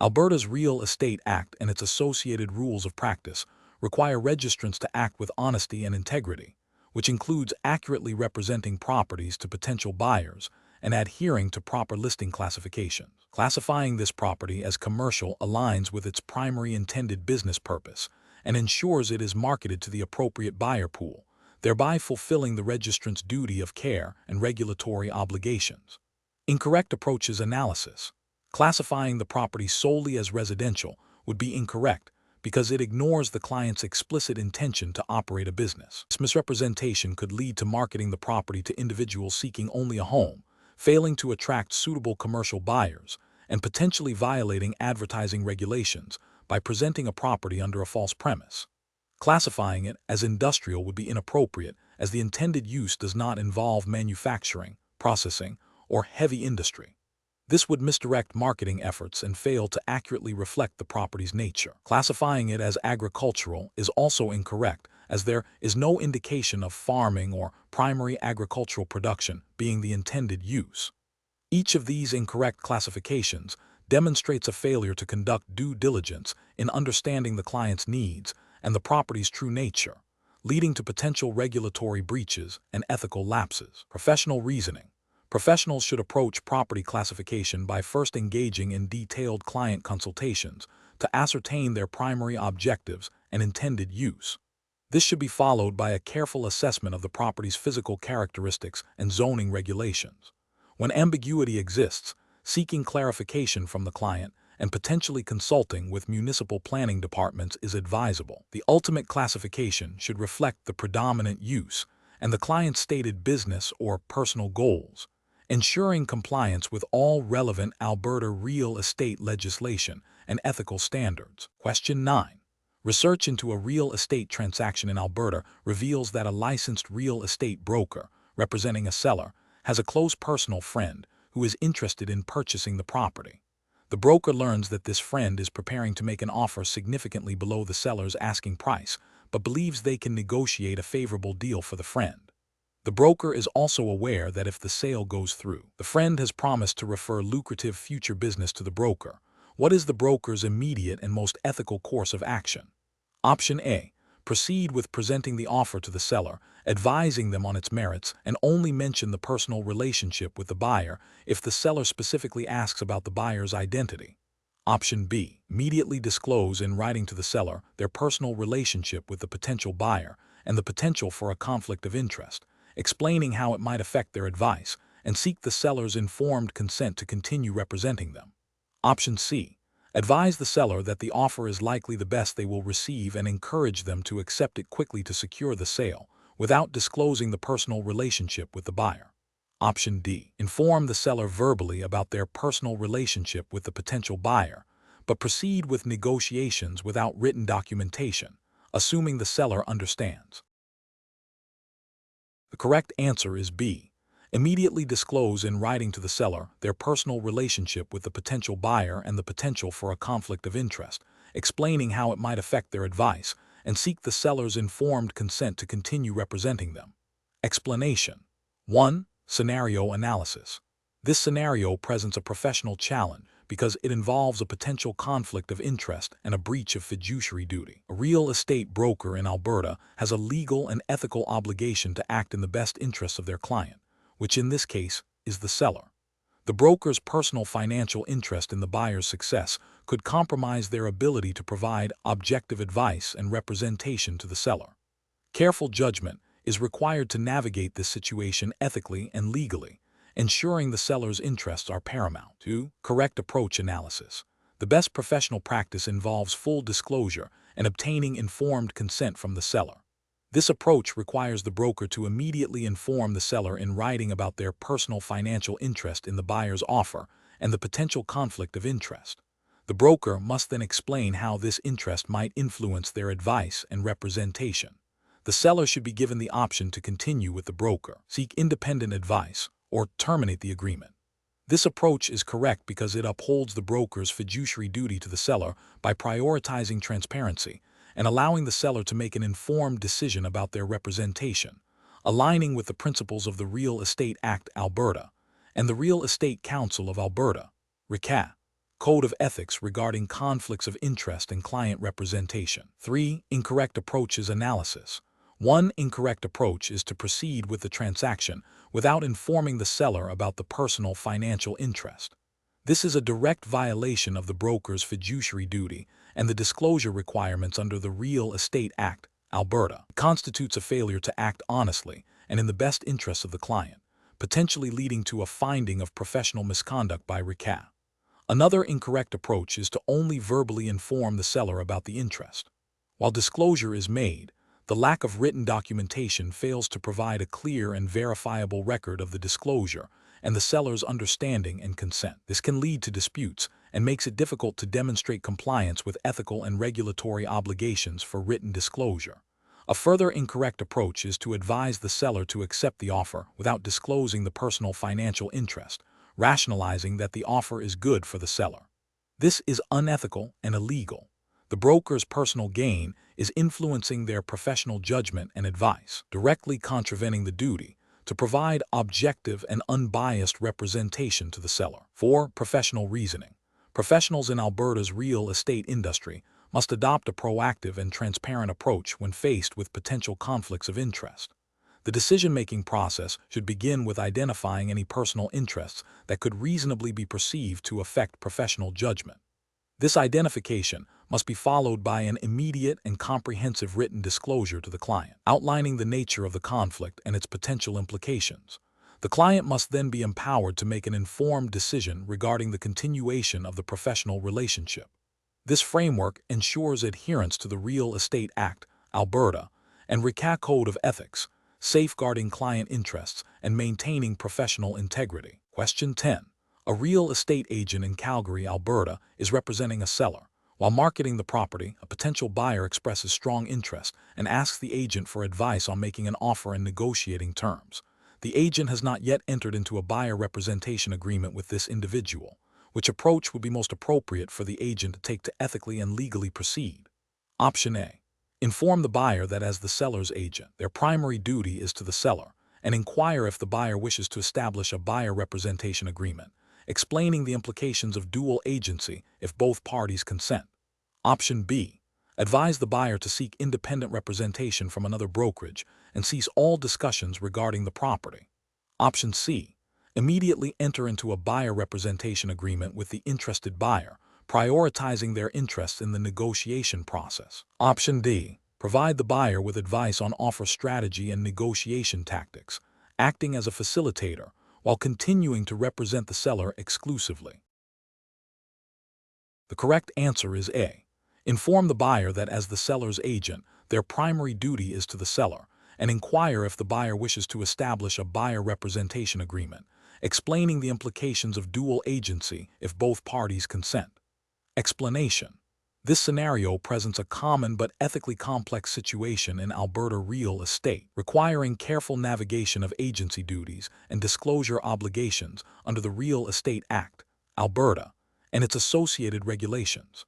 Alberta's Real Estate Act and its associated rules of practice require registrants to act with honesty and integrity, which includes accurately representing properties to potential buyers and adhering to proper listing classifications. Classifying this property as commercial aligns with its primary intended business purpose and ensures it is marketed to the appropriate buyer pool, thereby fulfilling the registrant's duty of care and regulatory obligations. Incorrect approach is analysis. Classifying the property solely as residential would be incorrect because it ignores the client's explicit intention to operate a business. This misrepresentation could lead to marketing the property to individuals seeking only a home, failing to attract suitable commercial buyers, and potentially violating advertising regulations by presenting a property under a false premise. Classifying it as industrial would be inappropriate as the intended use does not involve manufacturing, processing, or heavy industry. This would misdirect marketing efforts and fail to accurately reflect the property's nature. Classifying it as agricultural is also incorrect, as there is no indication of farming or primary agricultural production being the intended use. Each of these incorrect classifications demonstrates a failure to conduct due diligence in understanding the client's needs and the property's true nature, leading to potential regulatory breaches and ethical lapses. Professional reasoning. Professionals should approach property classification by first engaging in detailed client consultations to ascertain their primary objectives and intended use. This should be followed by a careful assessment of the property's physical characteristics and zoning regulations. When ambiguity exists, seeking clarification from the client and potentially consulting with municipal planning departments is advisable. The ultimate classification should reflect the predominant use and the client's stated business or personal goals, ensuring compliance with all relevant Alberta real estate legislation and ethical standards. Question 9. Research into a real estate transaction in Alberta reveals that a licensed real estate broker, representing a seller, has a close personal friend who is interested in purchasing the property. The broker learns that this friend is preparing to make an offer significantly below the seller's asking price, but believes they can negotiate a favorable deal for the friend. The broker is also aware that if the sale goes through, the friend has promised to refer lucrative future business to the broker. What is the broker's immediate and most ethical course of action? Option A. Proceed with presenting the offer to the seller, advising them on its merits, and only mention the personal relationship with the buyer if the seller specifically asks about the buyer's identity. Option B. Immediately disclose in writing to the seller their personal relationship with the potential buyer and the potential for a conflict of interest, explaining how it might affect their advice, and seek the seller's informed consent to continue representing them. Option C. Advise the seller that the offer is likely the best they will receive and encourage them to accept it quickly to secure the sale, without disclosing the personal relationship with the buyer. Option D. Inform the seller verbally about their personal relationship with the potential buyer, but proceed with negotiations without written documentation, assuming the seller understands. The correct answer is B. Immediately disclose in writing to the seller their personal relationship with the potential buyer and the potential for a conflict of interest, explaining how it might affect their advice, and seek the seller's informed consent to continue representing them. Explanation. 1. Scenario analysis. This scenario presents a professional challenge because it involves a potential conflict of interest and a breach of fiduciary duty. A real estate broker in Alberta has a legal and ethical obligation to act in the best interests of their client, which in this case is the seller. The broker's personal financial interest in the buyer's success could compromise their ability to provide objective advice and representation to the seller. Careful judgment is required to navigate this situation ethically and legally, ensuring the seller's interests are paramount. 2. Correct approach analysis. The best professional practice involves full disclosure and obtaining informed consent from the seller. This approach requires the broker to immediately inform the seller in writing about their personal financial interest in the buyer's offer and the potential conflict of interest. The broker must then explain how this interest might influence their advice and representation. The seller should be given the option to continue with the broker, seek independent advice, or terminate the agreement. This approach is correct because it upholds the broker's fiduciary duty to the seller by prioritizing transparency and allowing the seller to make an informed decision about their representation, aligning with the principles of the Real Estate Act Alberta and the Real Estate Council of Alberta, RECA, Code of Ethics regarding conflicts of interest and client representation. 3. Incorrect approaches analysis. One incorrect approach is to proceed with the transaction without informing the seller about the personal financial interest. This is a direct violation of the broker's fiduciary duty and the disclosure requirements under the Real Estate Act, Alberta. It constitutes a failure to act honestly and in the best interests of the client, potentially leading to a finding of professional misconduct by RECA. Another incorrect approach is to only verbally inform the seller about the interest. While disclosure is made, the lack of written documentation fails to provide a clear and verifiable record of the disclosure and the seller's understanding and consent. This can lead to disputes and makes it difficult to demonstrate compliance with ethical and regulatory obligations for written disclosure. A further incorrect approach is to advise the seller to accept the offer without disclosing the personal financial interest, rationalizing that the offer is good for the seller. This is unethical and illegal. The broker's personal gain is influencing their professional judgment and advice, directly contravening the duty to provide objective and unbiased representation to the seller. 4. Professional reasoning. Professionals in Alberta's real estate industry must adopt a proactive and transparent approach when faced with potential conflicts of interest. The decision-making process should begin with identifying any personal interests that could reasonably be perceived to affect professional judgment. This identification must be followed by an immediate and comprehensive written disclosure to the client, outlining the nature of the conflict and its potential implications. The client must then be empowered to make an informed decision regarding the continuation of the professional relationship. This framework ensures adherence to the Real Estate Act, Alberta, and RECA Code of Ethics, safeguarding client interests and maintaining professional integrity. Question 10. A real estate agent in Calgary, Alberta, is representing a seller. While marketing the property, a potential buyer expresses strong interest and asks the agent for advice on making an offer and negotiating terms. The agent has not yet entered into a buyer representation agreement with this individual. Which approach would be most appropriate for the agent to take to ethically and legally proceed? Option A. Inform the buyer that as the seller's agent, their primary duty is to the seller, and inquire if the buyer wishes to establish a buyer representation agreement, explaining the implications of dual agency if both parties consent. Option B. Advise the buyer to seek independent representation from another brokerage and cease all discussions regarding the property. Option C. Immediately enter into a buyer representation agreement with the interested buyer, prioritizing their interests in the negotiation process. Option D. Provide the buyer with advice on offer strategy and negotiation tactics, acting as a facilitator while continuing to represent the seller exclusively. The correct answer is A. Inform the buyer that as the seller's agent, their primary duty is to the seller, and inquire if the buyer wishes to establish a buyer representation agreement, explaining the implications of dual agency if both parties consent. Explanation. This scenario presents a common but ethically complex situation in Alberta real estate, requiring careful navigation of agency duties and disclosure obligations under the Real Estate Act, Alberta, and its associated regulations.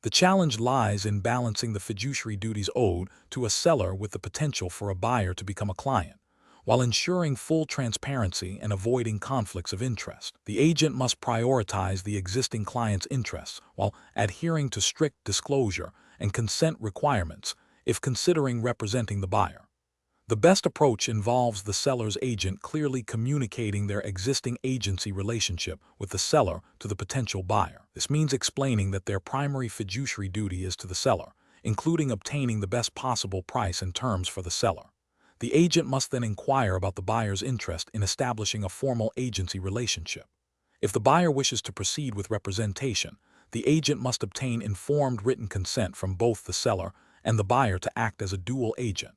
The challenge lies in balancing the fiduciary duties owed to a seller with the potential for a buyer to become a client, while ensuring full transparency and avoiding conflicts of interest. The agent must prioritize the existing client's interests while adhering to strict disclosure and consent requirements if considering representing the buyer. The best approach involves the seller's agent clearly communicating their existing agency relationship with the seller to the potential buyer. This means explaining that their primary fiduciary duty is to the seller, including obtaining the best possible price and terms for the seller. The agent must then inquire about the buyer's interest in establishing a formal agency relationship. If the buyer wishes to proceed with representation, the agent must obtain informed written consent from both the seller and the buyer to act as a dual agent.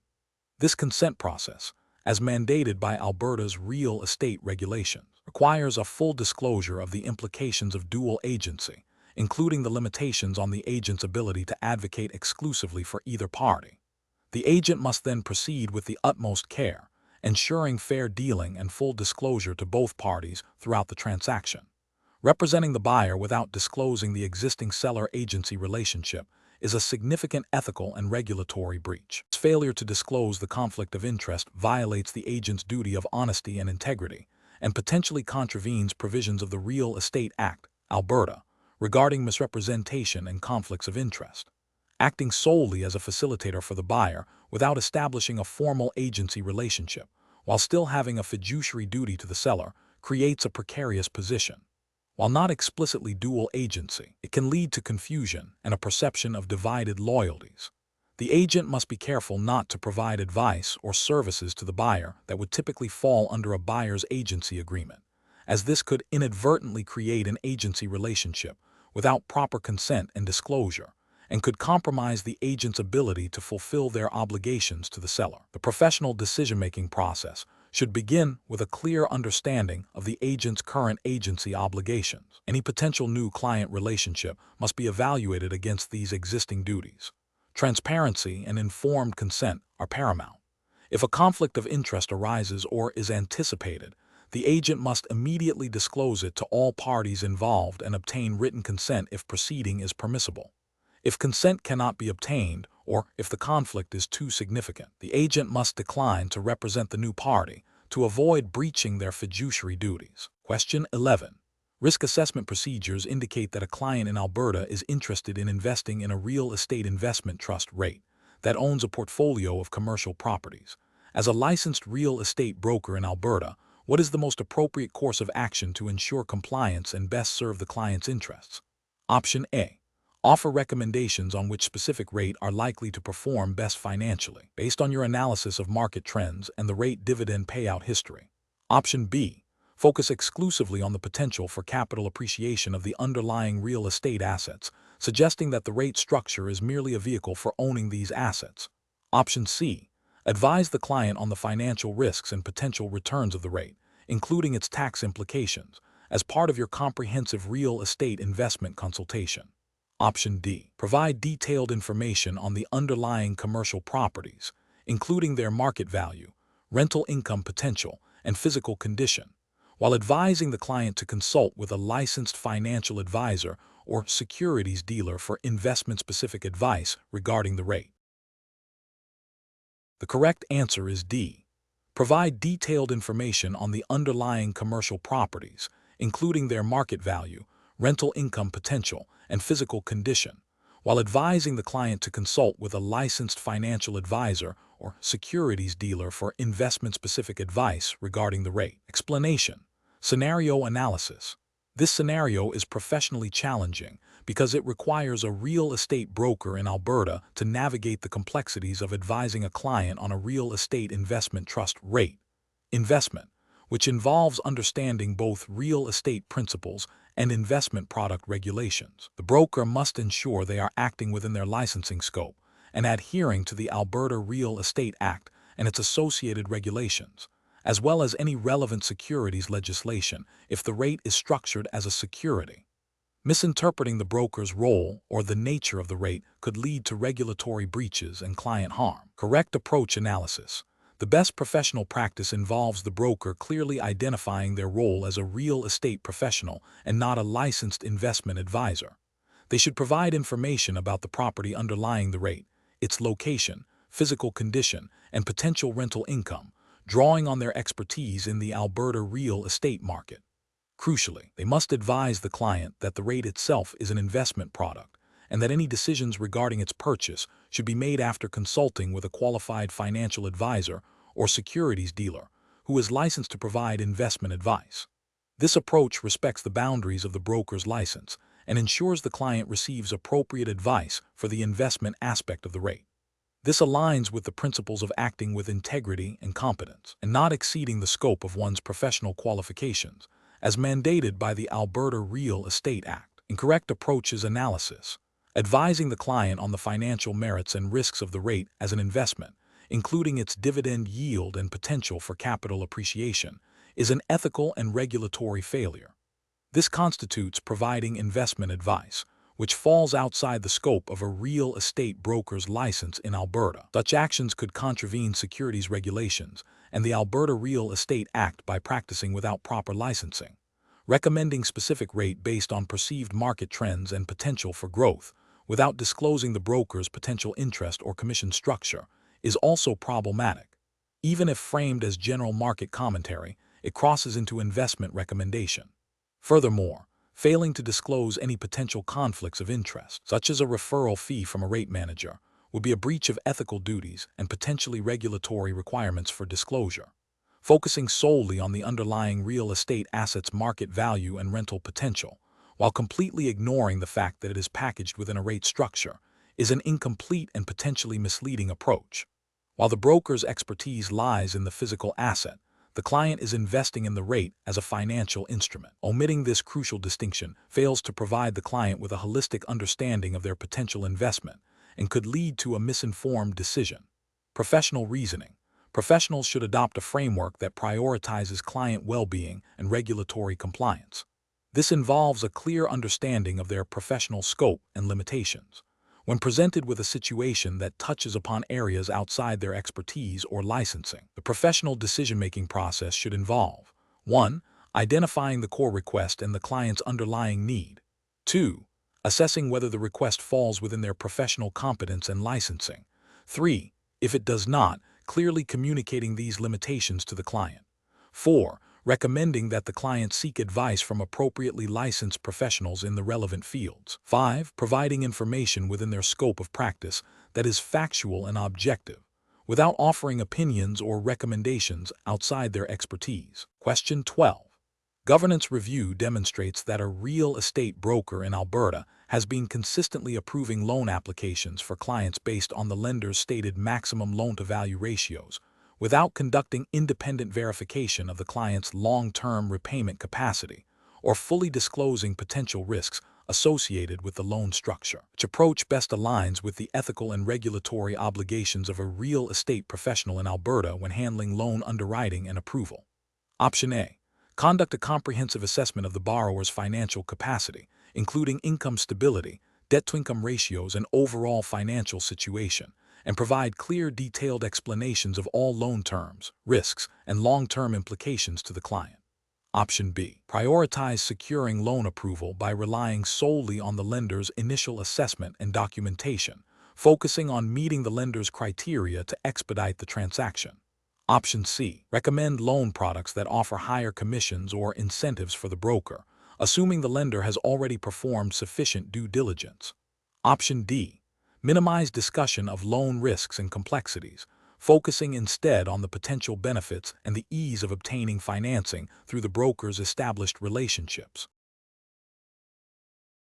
This consent process, as mandated by Alberta's real estate regulations, requires a full disclosure of the implications of dual agency, including the limitations on the agent's ability to advocate exclusively for either party. The agent must then proceed with the utmost care, ensuring fair dealing and full disclosure to both parties throughout the transaction. Representing the buyer without disclosing the existing seller-agency relationship is a significant ethical and regulatory breach. Failure to disclose the conflict of interest violates the agent's duty of honesty and integrity, and potentially contravenes provisions of the Real Estate Act, Alberta, regarding misrepresentation and conflicts of interest. Acting solely as a facilitator for the buyer without establishing a formal agency relationship, while still having a fiduciary duty to the seller, creates a precarious position. While not explicitly dual agency, it can lead to confusion and a perception of divided loyalties. The agent must be careful not to provide advice or services to the buyer that would typically fall under a buyer's agency agreement, as this could inadvertently create an agency relationship without proper consent and disclosure, and could compromise the agent's ability to fulfill their obligations to the seller. The professional decision-making process should begin with a clear understanding of the agent's current agency obligations. Any potential new client relationship must be evaluated against these existing duties. Transparency and informed consent are paramount. If a conflict of interest arises or is anticipated, the agent must immediately disclose it to all parties involved and obtain written consent if proceeding is permissible. If consent cannot be obtained, or if the conflict is too significant, the agent must decline to represent the new party to avoid breaching their fiduciary duties. Question 11. Risk assessment procedures indicate that a client in Alberta is interested in investing in a real estate investment trust REIT that owns a portfolio of commercial properties. As a licensed real estate broker in Alberta, what is the most appropriate course of action to ensure compliance and best serve the client's interests? Option A. Offer recommendations on which specific REIT are likely to perform best financially, based on your analysis of market trends and the REIT dividend payout history. Option B. Focus exclusively on the potential for capital appreciation of the underlying real estate assets, suggesting that the REIT structure is merely a vehicle for owning these assets. Option C. Advise the client on the financial risks and potential returns of the REIT, including its tax implications, as part of your comprehensive real estate investment consultation. Option D. Provide detailed information on the underlying commercial properties, including their market value, rental income potential, and physical condition, while advising the client to consult with a licensed financial advisor or securities dealer for investment-specific advice regarding the REIT. The correct answer is D. Provide detailed information on the underlying commercial properties, including their market value, rental income potential, and physical condition, while advising the client to consult with a licensed financial advisor or securities dealer for investment-specific advice regarding the REIT. Explanation. Scenario analysis. This scenario is professionally challenging because it requires a real estate broker in Alberta to navigate the complexities of advising a client on a real estate investment trust REIT investment, which involves understanding both real estate principles and investment product regulations. The broker must ensure they are acting within their licensing scope and adhering to the Alberta Real Estate Act and its associated regulations, as well as any relevant securities legislation if the REIT is structured as a security. Misinterpreting the broker's role or the nature of the REIT could lead to regulatory breaches and client harm. Correct approach analysis. The best professional practice involves the broker clearly identifying their role as a real estate professional and not a licensed investment advisor. They should provide information about the property underlying the REIT, its location, physical condition, and potential rental income, drawing on their expertise in the Alberta real estate market. Crucially, they must advise the client that the REIT itself is an investment product and that any decisions regarding its purchase should be made after consulting with a qualified financial advisor or securities dealer who is licensed to provide investment advice. This approach respects the boundaries of the broker's license and ensures the client receives appropriate advice for the investment aspect of the REIT. This aligns with the principles of acting with integrity and competence and not exceeding the scope of one's professional qualifications, as mandated by the Alberta Real Estate Act. Incorrect approach is analysis. Advising the client on the financial merits and risks of the REIT as an investment, including its dividend yield and potential for capital appreciation, is an ethical and regulatory failure. This constitutes providing investment advice, which falls outside the scope of a real estate broker's license in Alberta. Such actions could contravene securities regulations and the Alberta Real Estate Act by practicing without proper licensing. Recommending specific REIT based on perceived market trends and potential for growth, without disclosing the broker's potential interest or commission structure, is also problematic. Even if framed as general market commentary, it crosses into investment recommendation. Furthermore, failing to disclose any potential conflicts of interest, such as a referral fee from a REIT manager, would be a breach of ethical duties and potentially regulatory requirements for disclosure. Focusing solely on the underlying real estate asset's market value and rental potential, while completely ignoring the fact that it is packaged within a REIT structure, is an incomplete and potentially misleading approach. While the broker's expertise lies in the physical asset, the client is investing in the REIT as a financial instrument. Omitting this crucial distinction fails to provide the client with a holistic understanding of their potential investment and could lead to a misinformed decision. Professional reasoning. Professionals should adopt a framework that prioritizes client well-being and regulatory compliance. This involves a clear understanding of their professional scope and limitations. When presented with a situation that touches upon areas outside their expertise or licensing, the professional decision-making process should involve 1. Identifying the core request and the client's underlying need. 2. Assessing whether the request falls within their professional competence and licensing. 3. If it does not, clearly communicating these limitations to the client. 4. Recommending that the client seek advice from appropriately licensed professionals in the relevant fields. 5. Providing information within their scope of practice that is factual and objective, without offering opinions or recommendations outside their expertise. Question 12. Governance review demonstrates that a real estate broker in Alberta has been consistently approving loan applications for clients based on the lender's stated maximum loan-to-value ratios, without conducting independent verification of the client's long-term repayment capacity or fully disclosing potential risks associated with the loan structure. Which approach best aligns with the ethical and regulatory obligations of a real estate professional in Alberta when handling loan underwriting and approval? Option A. Conduct a comprehensive assessment of the borrower's financial capacity, including income stability, debt-to-income ratios, and overall financial situation, and provide clear, detailed explanations of all loan terms, risks, and long-term implications to the client. Option B. Prioritize securing loan approval by relying solely on the lender's initial assessment and documentation, focusing on meeting the lender's criteria to expedite the transaction. Option C. Recommend loan products that offer higher commissions or incentives for the broker, assuming the lender has already performed sufficient due diligence. Option D. Minimize discussion of loan risks and complexities, focusing instead on the potential benefits and the ease of obtaining financing through the broker's established relationships.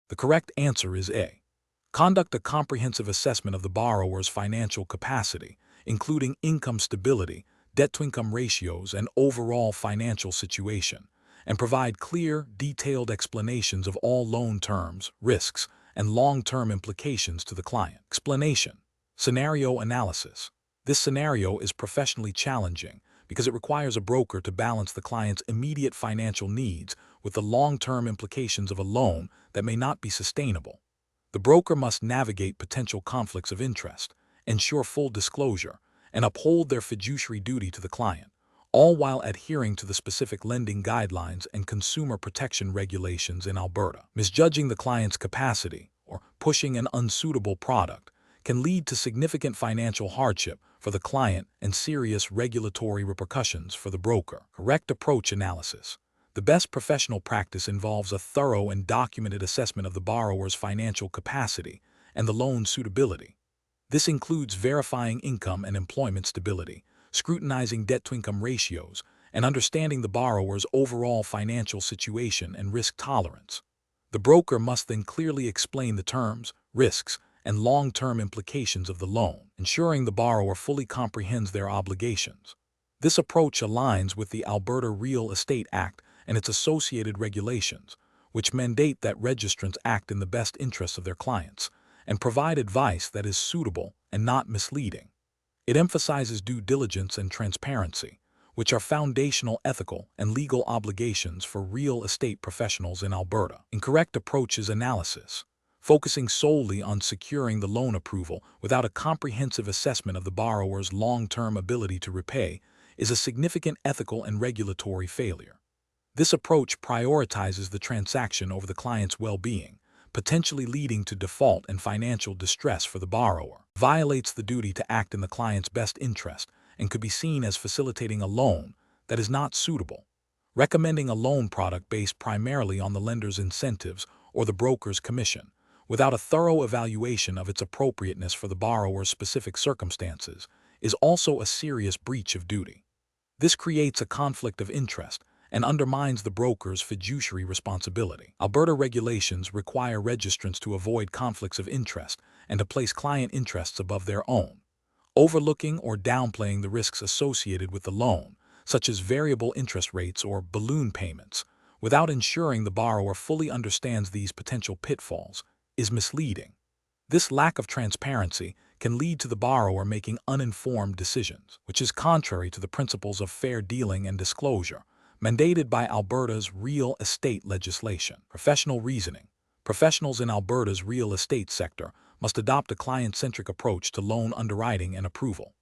The correct answer is A. Conduct a comprehensive assessment of the borrower's financial capacity, including income stability, debt-to-income ratios, and overall financial situation, and provide clear, detailed explanations of all loan terms, risks, and long-term implications to the client. Explanation. Scenario analysis. This scenario is professionally challenging because it requires a broker to balance the client's immediate financial needs with the long-term implications of a loan that may not be sustainable. The broker must navigate potential conflicts of interest, ensure full disclosure, and uphold their fiduciary duty to the client, all while adhering to the specific lending guidelines and consumer protection regulations in Alberta. Misjudging the client's capacity or pushing an unsuitable product can lead to significant financial hardship for the client and serious regulatory repercussions for the broker. Correct approach analysis. The best professional practice involves a thorough and documented assessment of the borrower's financial capacity and the loan suitability. This includes verifying income and employment stability, scrutinizing debt-to-income ratios, and understanding the borrower's overall financial situation and risk tolerance. The broker must then clearly explain the terms, risks, and long-term implications of the loan, ensuring the borrower fully comprehends their obligations. This approach aligns with the Alberta Real Estate Act and its associated regulations, which mandate that registrants act in the best interests of their clients and provide advice that is suitable and not misleading. It emphasizes due diligence and transparency, which are foundational ethical and legal obligations for real estate professionals in Alberta. Incorrect approach is analysis. Focusing solely on securing the loan approval without a comprehensive assessment of the borrower's long-term ability to repay is a significant ethical and regulatory failure. This approach prioritizes the transaction over the client's well-being, potentially leading to default and financial distress for the borrower, violates the duty to act in the client's best interest, and could be seen as facilitating a loan that is not suitable. Recommending a loan product based primarily on the lender's incentives or the broker's commission, without a thorough evaluation of its appropriateness for the borrower's specific circumstances, is also a serious breach of duty. This creates a conflict of interest and undermines the broker's fiduciary responsibility. Alberta regulations require registrants to avoid conflicts of interest and to place client interests above their own. Overlooking or downplaying the risks associated with the loan, such as variable interest rates or balloon payments, without ensuring the borrower fully understands these potential pitfalls, is misleading. This lack of transparency can lead to the borrower making uninformed decisions, which is contrary to the principles of fair dealing and disclosure, mandated by Alberta's real estate legislation. Professional reasoning. Professionals in Alberta's real estate sector must adopt a client-centric approach to loan underwriting and approval.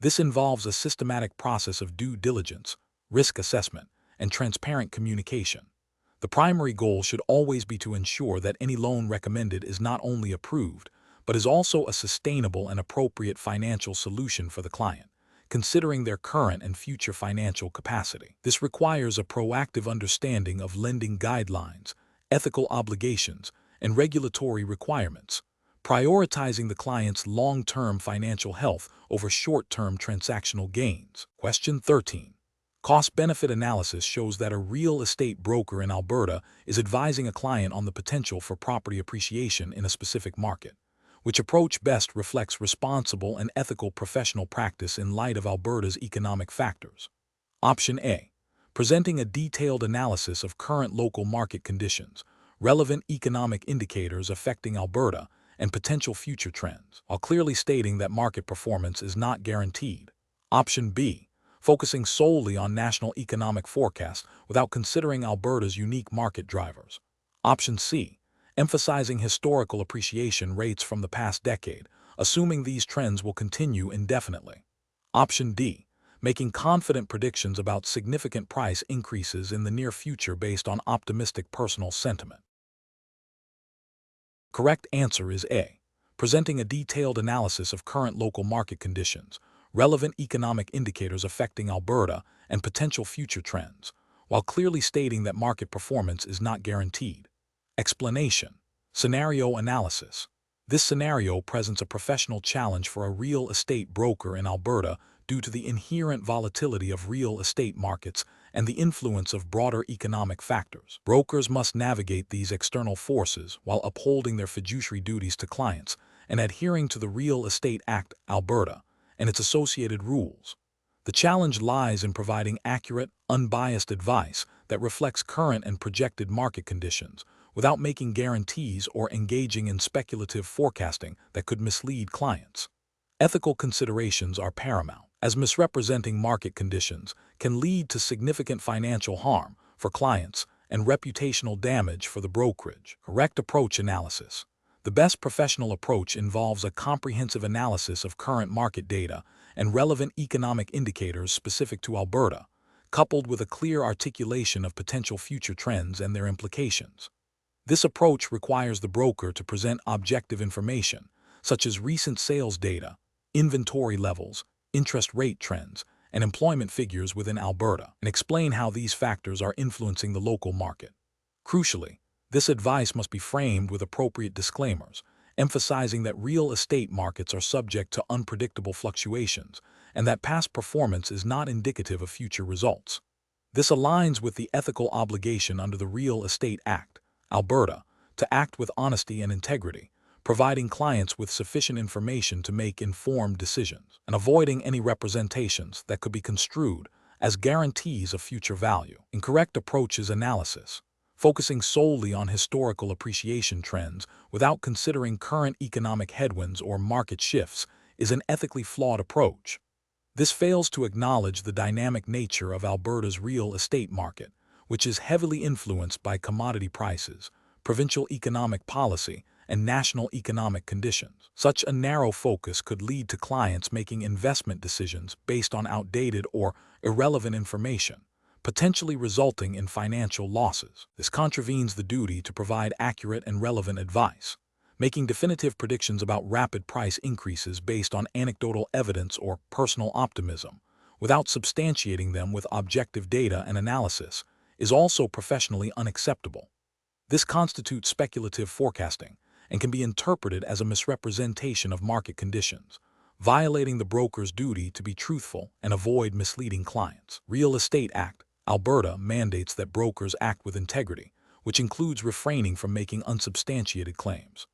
This involves a systematic process of due diligence, risk assessment, and transparent communication. The primary goal should always be to ensure that any loan recommended is not only approved, but is also a sustainable and appropriate financial solution for the client, considering their current and future financial capacity. This requires a proactive understanding of lending guidelines, ethical obligations, and regulatory requirements, prioritizing the client's long-term financial health over short-term transactional gains. Question 13. Cost-benefit analysis shows that a real estate broker in Alberta is advising a client on the potential for property appreciation in a specific market. Which approach best reflects responsible and ethical professional practice in light of Alberta's economic factors? Option A. Presenting a detailed analysis of current local market conditions, relevant economic indicators affecting Alberta, and potential future trends, while clearly stating that market performance is not guaranteed. Option B. Focusing solely on national economic forecasts without considering Alberta's unique market drivers. Option C. Emphasizing historical appreciation rates from the past decade, assuming these trends will continue indefinitely. Option D. Making confident predictions about significant price increases in the near future based on optimistic personal sentiment. Correct answer is A. Presenting a detailed analysis of current local market conditions, relevant economic indicators affecting Alberta, and potential future trends, while clearly stating that market performance is not guaranteed. Explanation. Scenario analysis. This scenario presents a professional challenge for a real estate broker in Alberta due to the inherent volatility of real estate markets and the influence of broader economic factors. Brokers must navigate these external forces while upholding their fiduciary duties to clients and adhering to the Real Estate Act, Alberta, and its associated rules. The challenge lies in providing accurate, unbiased advice that reflects current and projected market conditions, without making guarantees or engaging in speculative forecasting that could mislead clients. Ethical considerations are paramount, as misrepresenting market conditions can lead to significant financial harm for clients and reputational damage for the brokerage. Correct approach analysis. The best professional approach involves a comprehensive analysis of current market data and relevant economic indicators specific to Alberta, coupled with a clear articulation of potential future trends and their implications. This approach requires the broker to present objective information, such as recent sales data, inventory levels, interest rate trends, and employment figures within Alberta, and explain how these factors are influencing the local market. Crucially, this advice must be framed with appropriate disclaimers, emphasizing that real estate markets are subject to unpredictable fluctuations and that past performance is not indicative of future results. This aligns with the ethical obligation under the Real Estate Act, Alberta, to act with honesty and integrity, providing clients with sufficient information to make informed decisions, and avoiding any representations that could be construed as guarantees of future value. Incorrect approach is analysis, focusing solely on historical appreciation trends without considering current economic headwinds or market shifts, is an ethically flawed approach. This fails to acknowledge the dynamic nature of Alberta's real estate market, which is heavily influenced by commodity prices, provincial economic policy, and national economic conditions. Such a narrow focus could lead to clients making investment decisions based on outdated or irrelevant information, potentially resulting in financial losses. This contravenes the duty to provide accurate and relevant advice. Making definitive predictions about rapid price increases based on anecdotal evidence or personal optimism, without substantiating them with objective data and analysis, is also professionally unacceptable. This constitutes speculative forecasting and can be interpreted as a misrepresentation of market conditions, violating the broker's duty to be truthful and avoid misleading clients. Real Estate Act, Alberta mandates that brokers act with integrity, which includes refraining from making unsubstantiated claims.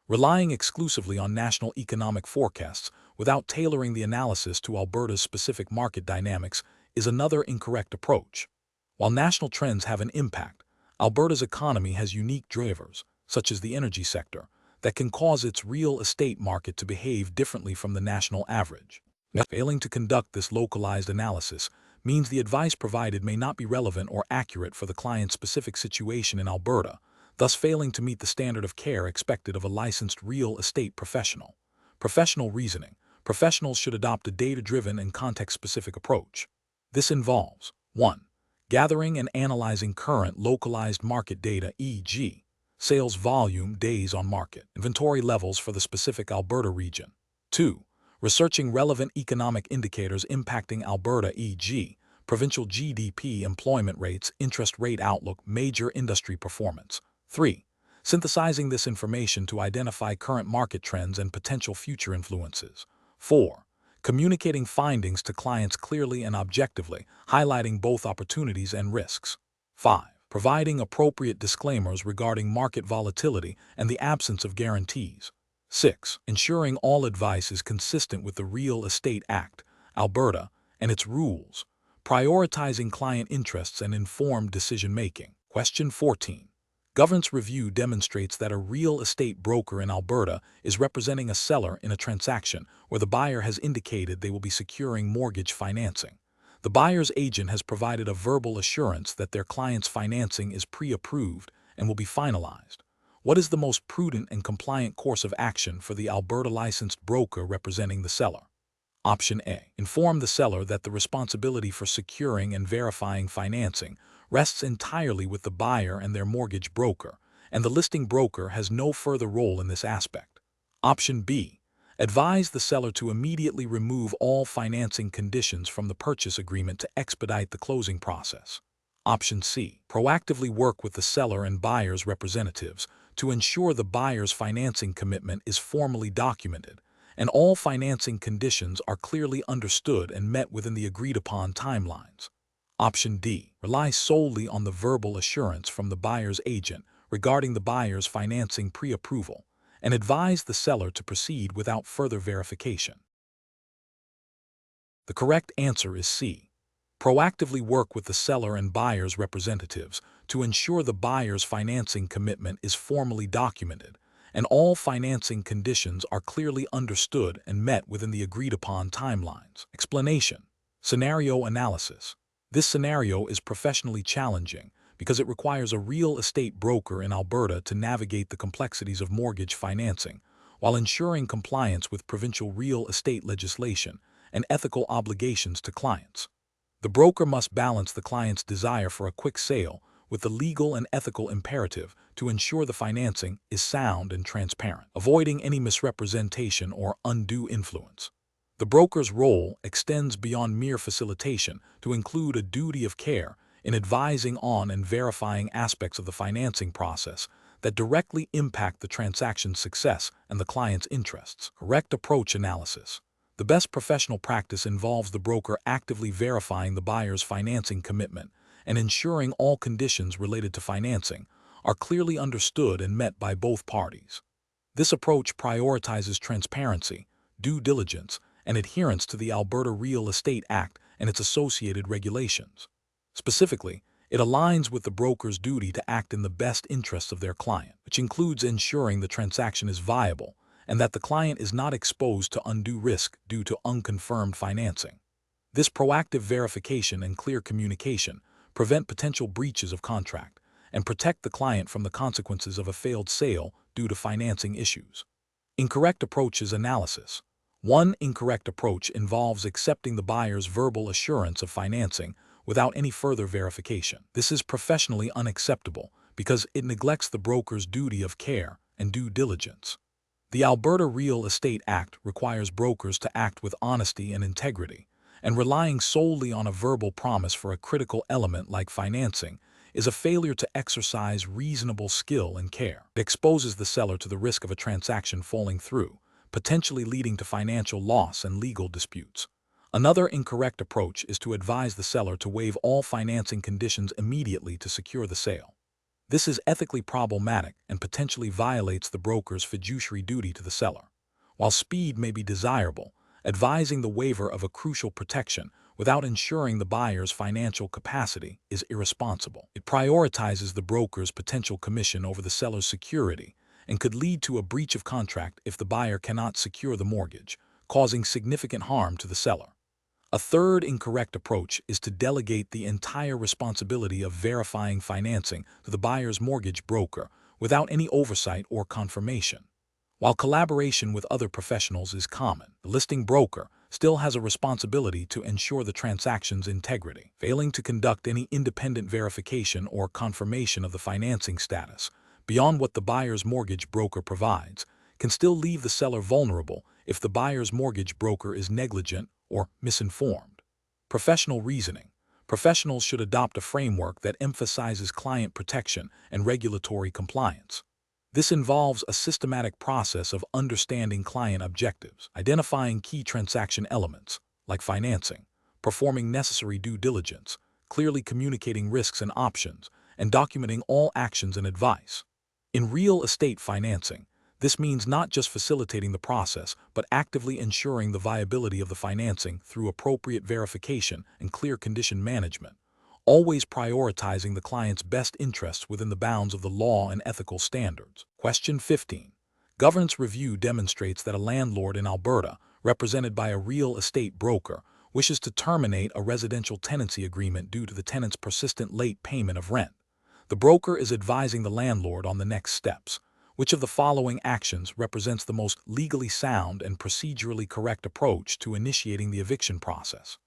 Relying exclusively on national economic forecasts without tailoring the analysis to Alberta's specific market dynamics is another incorrect approach. While national trends have an impact, Alberta's economy has unique drivers, such as the energy sector, that can cause its real estate market to behave differently from the national average. Failing to conduct this localized analysis means the advice provided may not be relevant or accurate for the client's specific situation in Alberta, thus failing to meet the standard of care expected of a licensed real estate professional. Professional reasoning. Professionals should adopt a data-driven and context-specific approach. This involves 1. Gathering and analyzing current localized market data, e.g., sales volume, days on market, inventory levels for the specific Alberta region. 2. Researching relevant economic indicators impacting Alberta, e.g., provincial GDP, employment rates, interest rate outlook, major industry performance. 3. Synthesizing this information to identify current market trends and potential future influences. 4. Communicating findings to clients clearly and objectively, highlighting both opportunities and risks. 5. Providing appropriate disclaimers regarding market volatility and the absence of guarantees. 6. Ensuring all advice is consistent with the Real Estate Act, Alberta, and its rules. Prioritizing client interests and informed decision-making. Question 14. Governance review demonstrates that a real estate broker in Alberta is representing a seller in a transaction where the buyer has indicated they will be securing mortgage financing. The buyer's agent has provided a verbal assurance that their client's financing is pre-approved and will be finalized. What is the most prudent and compliant course of action for the Alberta licensed broker representing the seller? Option A. Inform the seller that the responsibility for securing and verifying financing rests entirely with the buyer and their mortgage broker, and the listing broker has no further role in this aspect. Option B. Advise the seller to immediately remove all financing conditions from the purchase agreement to expedite the closing process. Option C. Proactively work with the seller and buyer's representatives to ensure the buyer's financing commitment is formally documented, and all financing conditions are clearly understood and met within the agreed-upon timelines. Option D. Rely solely on the verbal assurance from the buyer's agent regarding the buyer's financing pre-approval, and advise the seller to proceed without further verification. The correct answer is C. Proactively work with the seller and buyer's representatives to ensure the buyer's financing commitment is formally documented, and all financing conditions are clearly understood and met within the agreed-upon timelines. Explanation. Scenario analysis. This scenario is professionally challenging because it requires a real estate broker in Alberta to navigate the complexities of mortgage financing while ensuring compliance with provincial real estate legislation and ethical obligations to clients. The broker must balance the client's desire for a quick sale with the legal and ethical imperative to ensure the financing is sound and transparent, avoiding any misrepresentation or undue influence. The broker's role extends beyond mere facilitation to include a duty of care in advising on and verifying aspects of the financing process that directly impact the transaction's success and the client's interests. Correct approach analysis. The best professional practice involves the broker actively verifying the buyer's financing commitment and ensuring all conditions related to financing are clearly understood and met by both parties. This approach prioritizes transparency, due diligence, and adherence to the Alberta Real Estate Act and its associated regulations. Specifically, it aligns with the broker's duty to act in the best interests of their client, which includes ensuring the transaction is viable and that the client is not exposed to undue risk due to unconfirmed financing. This proactive verification and clear communication prevent potential breaches of contract and protect the client from the consequences of a failed sale due to financing issues. Incorrect approaches analysis. One incorrect approach involves accepting the buyer's verbal assurance of financing without any further verification. This is professionally unacceptable because it neglects the broker's duty of care and due diligence. The Alberta Real Estate Act requires brokers to act with honesty and integrity, and relying solely on a verbal promise for a critical element like financing is a failure to exercise reasonable skill and care. It exposes the seller to the risk of a transaction falling through, potentially leading to financial loss and legal disputes. Another incorrect approach is to advise the seller to waive all financing conditions immediately to secure the sale. This is ethically problematic and potentially violates the broker's fiduciary duty to the seller. While speed may be desirable, advising the waiver of a crucial protection without ensuring the buyer's financial capacity is irresponsible. It prioritizes the broker's potential commission over the seller's security and could lead to a breach of contract if the buyer cannot secure the mortgage, causing significant harm to the seller. A third incorrect approach is to delegate the entire responsibility of verifying financing to the buyer's mortgage broker without any oversight or confirmation. While collaboration with other professionals is common, the listing broker still has a responsibility to ensure the transaction's integrity. Failing to conduct any independent verification or confirmation of the financing status beyond what the buyer's mortgage broker provides can still leave the seller vulnerable if the buyer's mortgage broker is negligent or misinformed. Professional reasoning. Professionals should adopt a framework that emphasizes client protection and regulatory compliance. This involves a systematic process of understanding client objectives, identifying key transaction elements, like financing, performing necessary due diligence, clearly communicating risks and options, and documenting all actions and advice. In real estate financing, this means not just facilitating the process, but actively ensuring the viability of the financing through appropriate verification and clear condition management, always prioritizing the client's best interests within the bounds of the law and ethical standards. Question 15. Governance review demonstrates that a landlord in Alberta, represented by a real estate broker, wishes to terminate a residential tenancy agreement due to the tenant's persistent late payment of rent. The broker is advising the landlord on the next steps. Which of the following actions represents the most legally sound and procedurally correct approach to initiating the eviction process?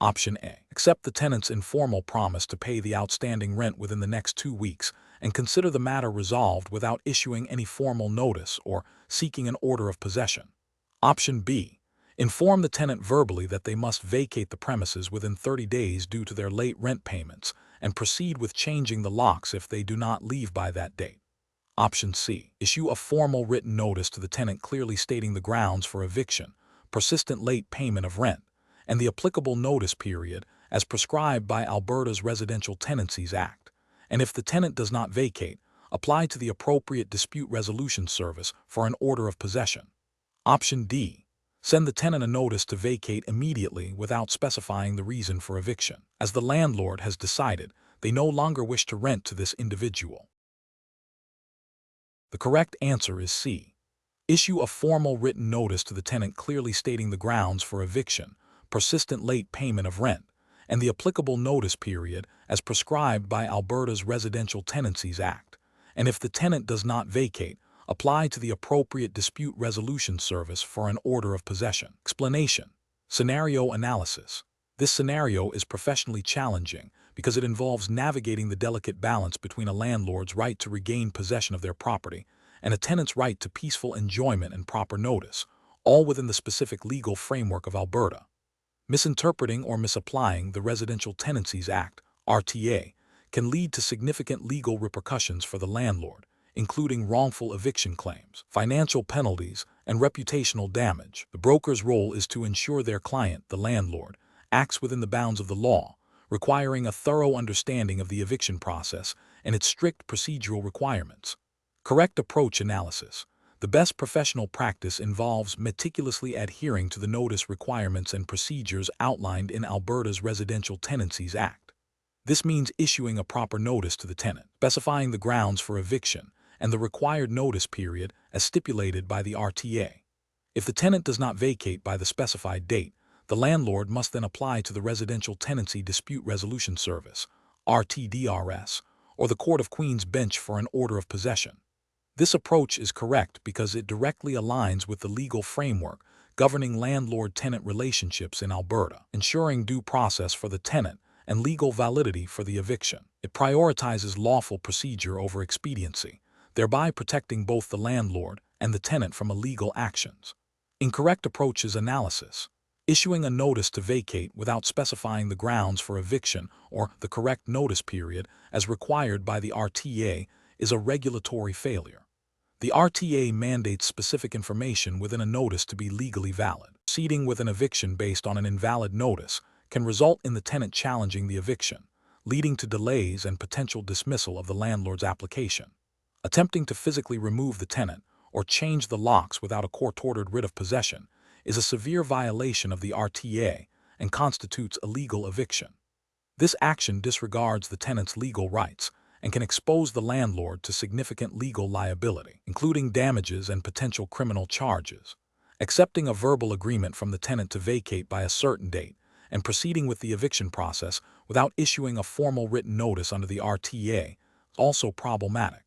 Option A. Accept the tenant's informal promise to pay the outstanding rent within the next 2 weeks and consider the matter resolved without issuing any formal notice or seeking an order of possession. Option B. Inform the tenant verbally that they must vacate the premises within 30 days due to their late rent payments and proceed with changing the locks if they do not leave by that date. Option C. Issue a formal written notice to the tenant clearly stating the grounds for eviction, persistent late payment of rent, and the applicable notice period as prescribed by Alberta's Residential Tenancies Act. And if the tenant does not vacate, apply to the appropriate dispute resolution service for an order of possession. Option D. Send the tenant a notice to vacate immediately without specifying the reason for eviction, as the landlord has decided they no longer wish to rent to this individual. The correct answer is C. Issue a formal written notice to the tenant clearly stating the grounds for eviction, persistent late payment of rent, and the applicable notice period as prescribed by Alberta's Residential Tenancies Act. And if the tenant does not vacate, apply to the appropriate dispute resolution service for an order of possession. Explanation. Scenario analysis. This scenario is professionally challenging because it involves navigating the delicate balance between a landlord's right to regain possession of their property and a tenant's right to peaceful enjoyment and proper notice, all within the specific legal framework of Alberta. Misinterpreting or misapplying the Residential Tenancies Act, RTA, can lead to significant legal repercussions for the landlord, including wrongful eviction claims, financial penalties, and reputational damage. The broker's role is to ensure their client, the landlord, acts within the bounds of the law, requiring a thorough understanding of the eviction process and its strict procedural requirements. Correct approach analysis. The best professional practice involves meticulously adhering to the notice requirements and procedures outlined in Alberta's Residential Tenancies Act. This means issuing a proper notice to the tenant, specifying the grounds for eviction, and the required notice period as stipulated by the RTA. If the tenant does not vacate by the specified date, the landlord must then apply to the Residential Tenancy Dispute Resolution Service, RTDRS, or the Court of Queen's Bench for an order of possession. This approach is correct because it directly aligns with the legal framework governing landlord-tenant relationships in Alberta, ensuring due process for the tenant and legal validity for the eviction. It prioritizes lawful procedure over expediency, thereby protecting both the landlord and the tenant from illegal actions. Incorrect approaches analysis. Issuing a notice to vacate without specifying the grounds for eviction or the correct notice period as required by the RTA is a regulatory failure. The RTA mandates specific information within a notice to be legally valid. Proceeding with an eviction based on an invalid notice can result in the tenant challenging the eviction, leading to delays and potential dismissal of the landlord's application. Attempting to physically remove the tenant or change the locks without a court-ordered writ of possession is a severe violation of the RTA and constitutes illegal eviction. This action disregards the tenant's legal rights and can expose the landlord to significant legal liability, including damages and potential criminal charges. Accepting a verbal agreement from the tenant to vacate by a certain date and proceeding with the eviction process without issuing a formal written notice under the RTA is also problematic.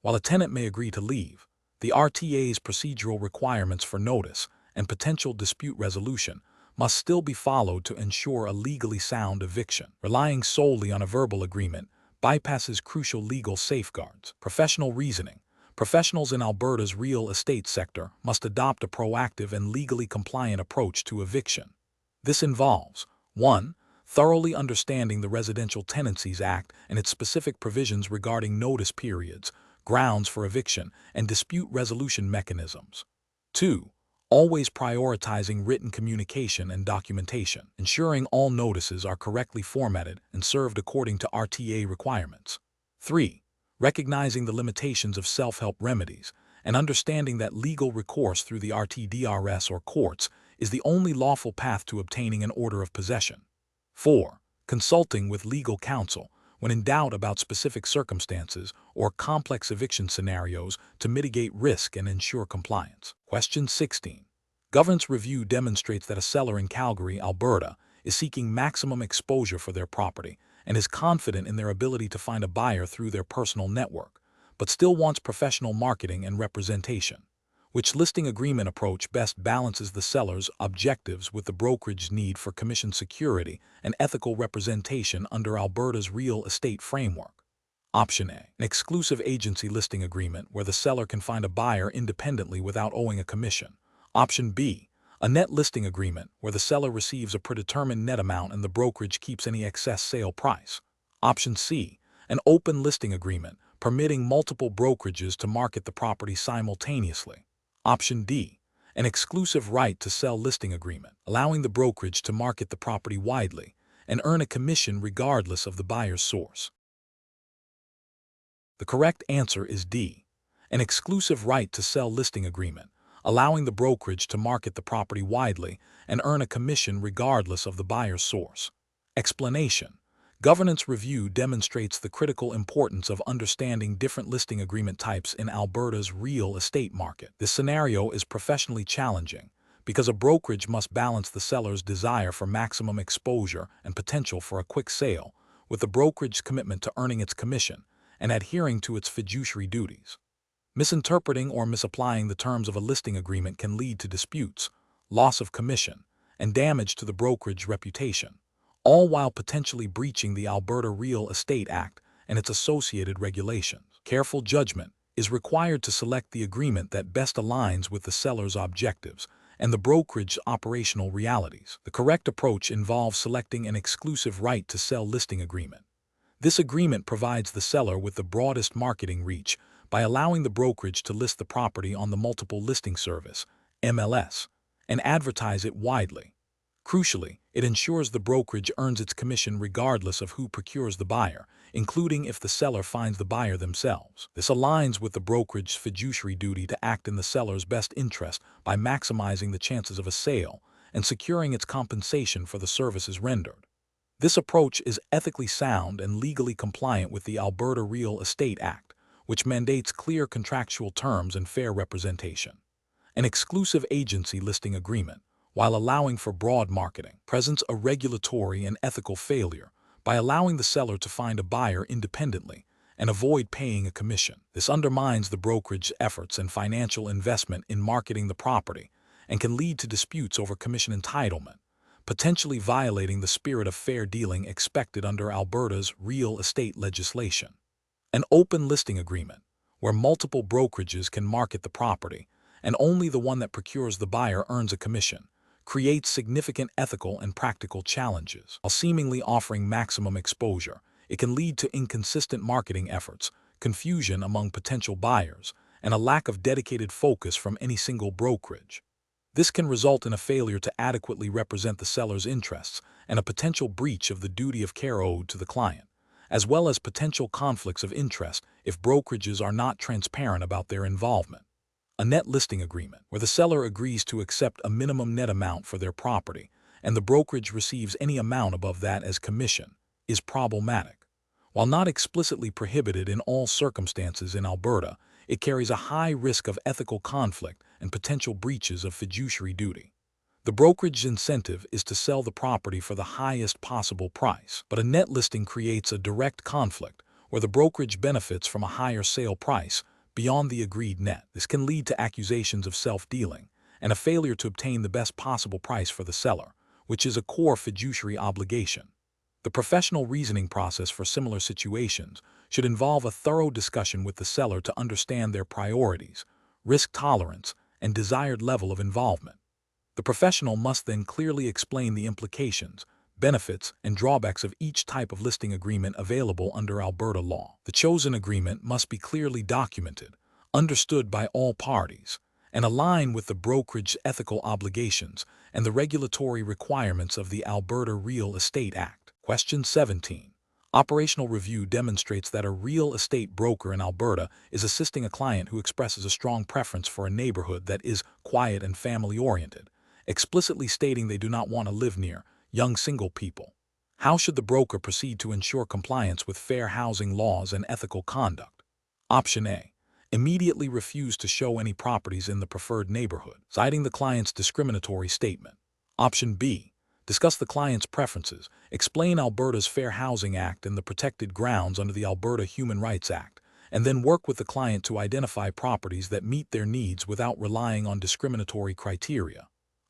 While a tenant may agree to leave, The RTA's procedural requirements for notice and potential dispute resolution must still be followed to ensure a legally sound eviction. Relying solely on a verbal agreement bypasses crucial legal safeguards. Professional reasoning. Professionals in Alberta's real estate sector must adopt a proactive and legally compliant approach to eviction. This involves 1. Thoroughly understanding the Residential Tenancies Act and its specific provisions regarding notice periods, grounds for eviction, and dispute resolution mechanisms. 2. Always prioritizing written communication and documentation, ensuring all notices are correctly formatted and served according to RTA requirements. 3. Recognizing the limitations of self-help remedies and understanding that legal recourse through the RTDRS or courts is the only lawful path to obtaining an order of possession. 4. Consulting with legal counsel when in doubt about specific circumstances or complex eviction scenarios to mitigate risk and ensure compliance. Question 16. Governance review demonstrates that a seller in Calgary, Alberta, is seeking maximum exposure for their property and is confident in their ability to find a buyer through their personal network, but still wants professional marketing and representation. Which listing agreement approach best balances the seller's objectives with the brokerage's need for commission security and ethical representation under Alberta's real estate framework? Option A. An exclusive agency listing agreement where the seller can find a buyer independently without owing a commission. Option B. A net listing agreement where the seller receives a predetermined net amount and the brokerage keeps any excess sale price. Option C. An open listing agreement permitting multiple brokerages to market the property simultaneously. Option D. An exclusive right to sell listing agreement, allowing the brokerage to market the property widely and earn a commission regardless of the buyer's source. The correct answer is D. An exclusive right to sell listing agreement, allowing the brokerage to market the property widely and earn a commission regardless of the buyer's source. Explanation. Governance review demonstrates the critical importance of understanding different listing agreement types in Alberta's real estate market. This scenario is professionally challenging because a brokerage must balance the seller's desire for maximum exposure and potential for a quick sale with the brokerage's commitment to earning its commission and adhering to its fiduciary duties. Misinterpreting or misapplying the terms of a listing agreement can lead to disputes, loss of commission, and damage to the brokerage reputation, all while potentially breaching the Alberta Real Estate Act and its associated regulations. Careful judgment is required to select the agreement that best aligns with the seller's objectives and the brokerage's operational realities. The correct approach involves selecting an exclusive right to sell listing agreement. This agreement provides the seller with the broadest marketing reach by allowing the brokerage to list the property on the Multiple Listing Service, MLS, and advertise it widely. Crucially, it ensures the brokerage earns its commission regardless of who procures the buyer, including if the seller finds the buyer themselves. This aligns with the brokerage's fiduciary duty to act in the seller's best interest by maximizing the chances of a sale and securing its compensation for the services rendered. This approach is ethically sound and legally compliant with the Alberta Real Estate Act, which mandates clear contractual terms and fair representation. An exclusive agency listing agreement, while allowing for broad marketing, presents a regulatory and ethical failure by allowing the seller to find a buyer independently and avoid paying a commission. This undermines the brokerage's efforts and financial investment in marketing the property and can lead to disputes over commission entitlement, potentially violating the spirit of fair dealing expected under Alberta's real estate legislation. An open listing agreement, where multiple brokerages can market the property and only the one that procures the buyer earns a commission, creates significant ethical and practical challenges. While seemingly offering maximum exposure, it can lead to inconsistent marketing efforts, confusion among potential buyers, and a lack of dedicated focus from any single brokerage. This can result in a failure to adequately represent the seller's interests and a potential breach of the duty of care owed to the client, as well as potential conflicts of interest if brokerages are not transparent about their involvement. A net listing agreement, where the seller agrees to accept a minimum net amount for their property and the brokerage receives any amount above that as commission, is problematic. While not explicitly prohibited in all circumstances in Alberta, it carries a high risk of ethical conflict and potential breaches of fiduciary duty. The brokerage's incentive is to sell the property for the highest possible price, but a net listing creates a direct conflict where the brokerage benefits from a higher sale price beyond the agreed net. This can lead to accusations of self-dealing and a failure to obtain the best possible price for the seller, which is a core fiduciary obligation. The professional reasoning process for similar situations should involve a thorough discussion with the seller to understand their priorities, risk tolerance, and desired level of involvement. The professional must then clearly explain the implications, benefits, and drawbacks of each type of listing agreement available under Alberta law. The chosen agreement must be clearly documented, understood by all parties, and align with the brokerage's ethical obligations and the regulatory requirements of the Alberta Real Estate Act. Question 17. Operational review demonstrates that a real estate broker in Alberta is assisting a client who expresses a strong preference for a neighborhood that is quiet and family-oriented, explicitly stating they do not want to live near young single people. How should the broker proceed to ensure compliance with fair housing laws and ethical conduct? Option A. Immediately refuse to show any properties in the preferred neighborhood, citing the client's discriminatory statement. Option B. Discuss the client's preferences, explain Alberta's Fair Housing Act and the protected grounds under the Alberta Human Rights Act, and then work with the client to identify properties that meet their needs without relying on discriminatory criteria.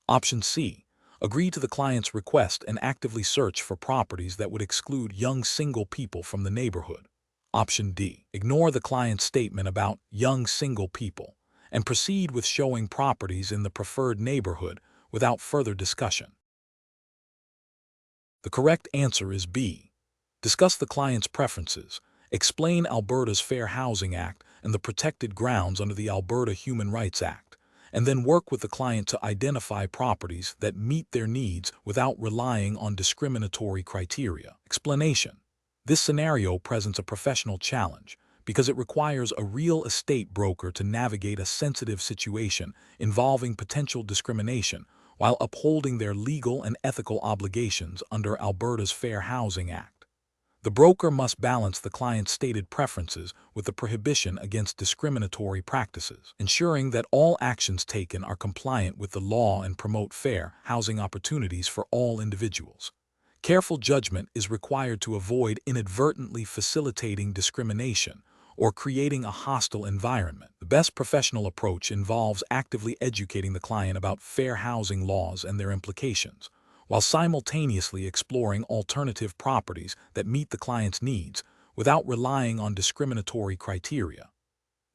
Option C. Agree to the client's request and actively search for properties that would exclude young single people from the neighborhood. Option D. Ignore the client's statement about young single people and proceed with showing properties in the preferred neighborhood without further discussion. The correct answer is B. Discuss the client's preferences, explain Alberta's Fair Housing Act and the protected grounds under the Alberta Human Rights Act, and then work with the client to identify properties that meet their needs without relying on discriminatory criteria. Explanation. This scenario presents a professional challenge because it requires a real estate broker to navigate a sensitive situation involving potential discrimination while upholding their legal and ethical obligations under Alberta's Fair Housing Act. The broker must balance the client's stated preferences with the prohibition against discriminatory practices, ensuring that all actions taken are compliant with the law and promote fair housing opportunities for all individuals. Careful judgment is required to avoid inadvertently facilitating discrimination or creating a hostile environment. The best professional approach involves actively educating the client about fair housing laws and their implications, while simultaneously exploring alternative properties that meet the client's needs without relying on discriminatory criteria.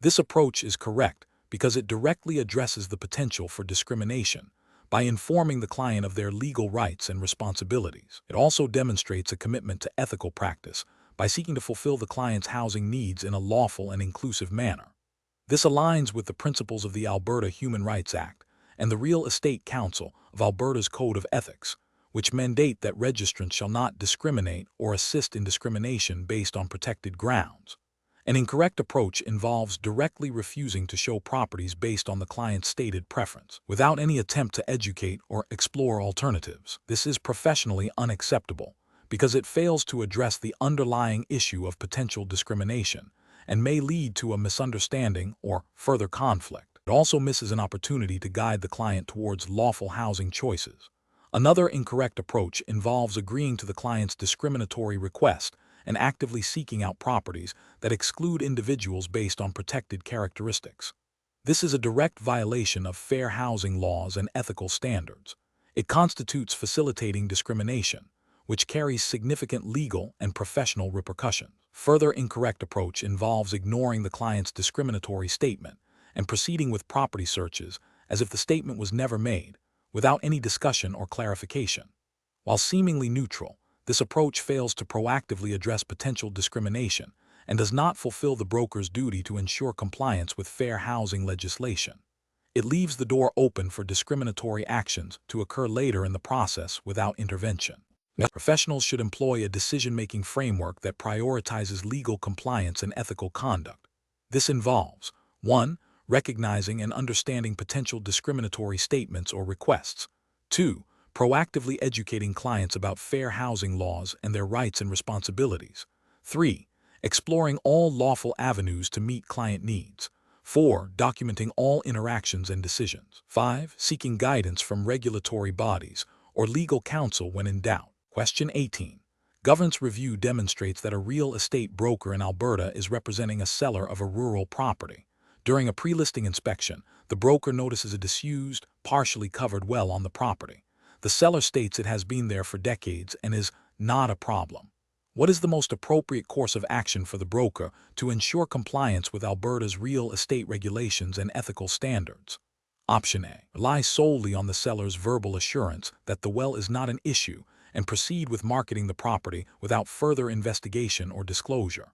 This approach is correct because it directly addresses the potential for discrimination by informing the client of their legal rights and responsibilities. It also demonstrates a commitment to ethical practice by seeking to fulfill the client's housing needs in a lawful and inclusive manner. This aligns with the principles of the Alberta Human Rights Act and the Real Estate Council of Alberta's Code of Ethics, which mandate that registrants shall not discriminate or assist in discrimination based on protected grounds. An incorrect approach involves directly refusing to show properties based on the client's stated preference, without any attempt to educate or explore alternatives. This is professionally unacceptable because it fails to address the underlying issue of potential discrimination and may lead to a misunderstanding or further conflict. It also misses an opportunity to guide the client towards lawful housing choices. Another incorrect approach involves agreeing to the client's discriminatory request and actively seeking out properties that exclude individuals based on protected characteristics. This is a direct violation of fair housing laws and ethical standards. It constitutes facilitating discrimination, which carries significant legal and professional repercussions. Further incorrect approach involves ignoring the client's discriminatory statement and proceeding with property searches as if the statement was never made, without any discussion or clarification. While seemingly neutral, this approach fails to proactively address potential discrimination and does not fulfill the broker's duty to ensure compliance with fair housing legislation. It leaves the door open for discriminatory actions to occur later in the process without intervention. Professionals should employ a decision-making framework that prioritizes legal compliance and ethical conduct. This involves 1. Recognizing and understanding potential discriminatory statements or requests. 2. Proactively educating clients about fair housing laws and their rights and responsibilities. 3. Exploring all lawful avenues to meet client needs. 4. Documenting all interactions and decisions. 5. Seeking guidance from regulatory bodies or legal counsel when in doubt. Question 18. Governance review demonstrates that a real estate broker in Alberta is representing a seller of a rural property, During a pre-listing inspection, the broker notices a disused, partially covered well on the property. The seller states it has been there for decades and is not a problem. What is the most appropriate course of action for the broker to ensure compliance with Alberta's real estate regulations and ethical standards? Option A. Rely solely on the seller's verbal assurance that the well is not an issue and proceed with marketing the property without further investigation or disclosure.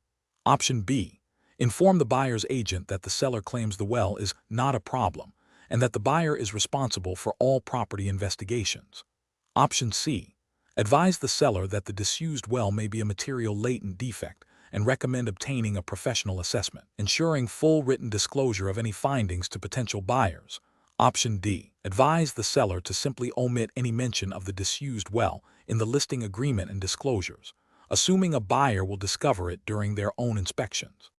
Option B. Inform the buyer's agent that the seller claims the well is not a problem and that the buyer is responsible for all property investigations. Option C. Advise the seller that the disused well may be a material latent defect and recommend obtaining a professional assessment, ensuring full written disclosure of any findings to potential buyers. Option D. Advise the seller to simply omit any mention of the disused well in the listing agreement and disclosures, assuming a buyer will discover it during their own inspections.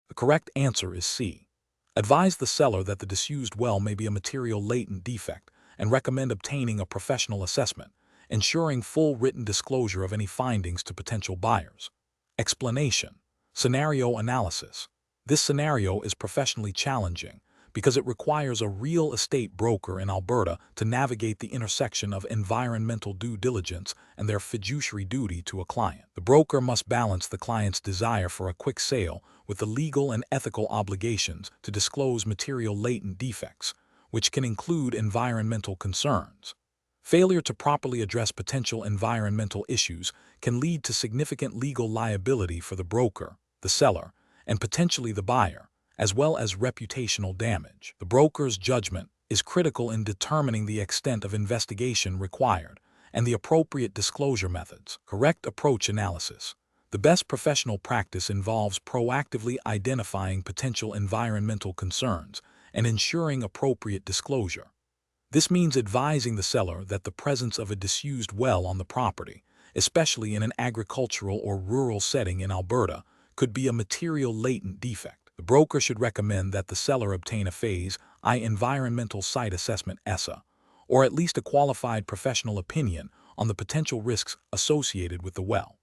The correct answer is C. Advise the seller that the disused well may be a material latent defect and recommend obtaining a professional assessment, ensuring full written disclosure of any findings to potential buyers. Explanation. Scenario analysis. This scenario is professionally challenging because it requires a real estate broker in Alberta to navigate the intersection of environmental due diligence and their fiduciary duty to a client. The broker must balance the client's desire for a quick sale with the legal and ethical obligations to disclose material latent defects, which can include environmental concerns. Failure to properly address potential environmental issues can lead to significant legal liability for the broker, the seller, and potentially the buyer, as well as reputational damage. The broker's judgment is critical in determining the extent of investigation required and the appropriate disclosure methods. Correct approach analysis. The best professional practice involves proactively identifying potential environmental concerns and ensuring appropriate disclosure. This means advising the seller that the presence of a disused well on the property, especially in an agricultural or rural setting in Alberta, could be a material latent defect. The broker should recommend that the seller obtain a Phase I environmental site assessment (ESSA), or at least a qualified professional opinion on the potential risks associated with the well.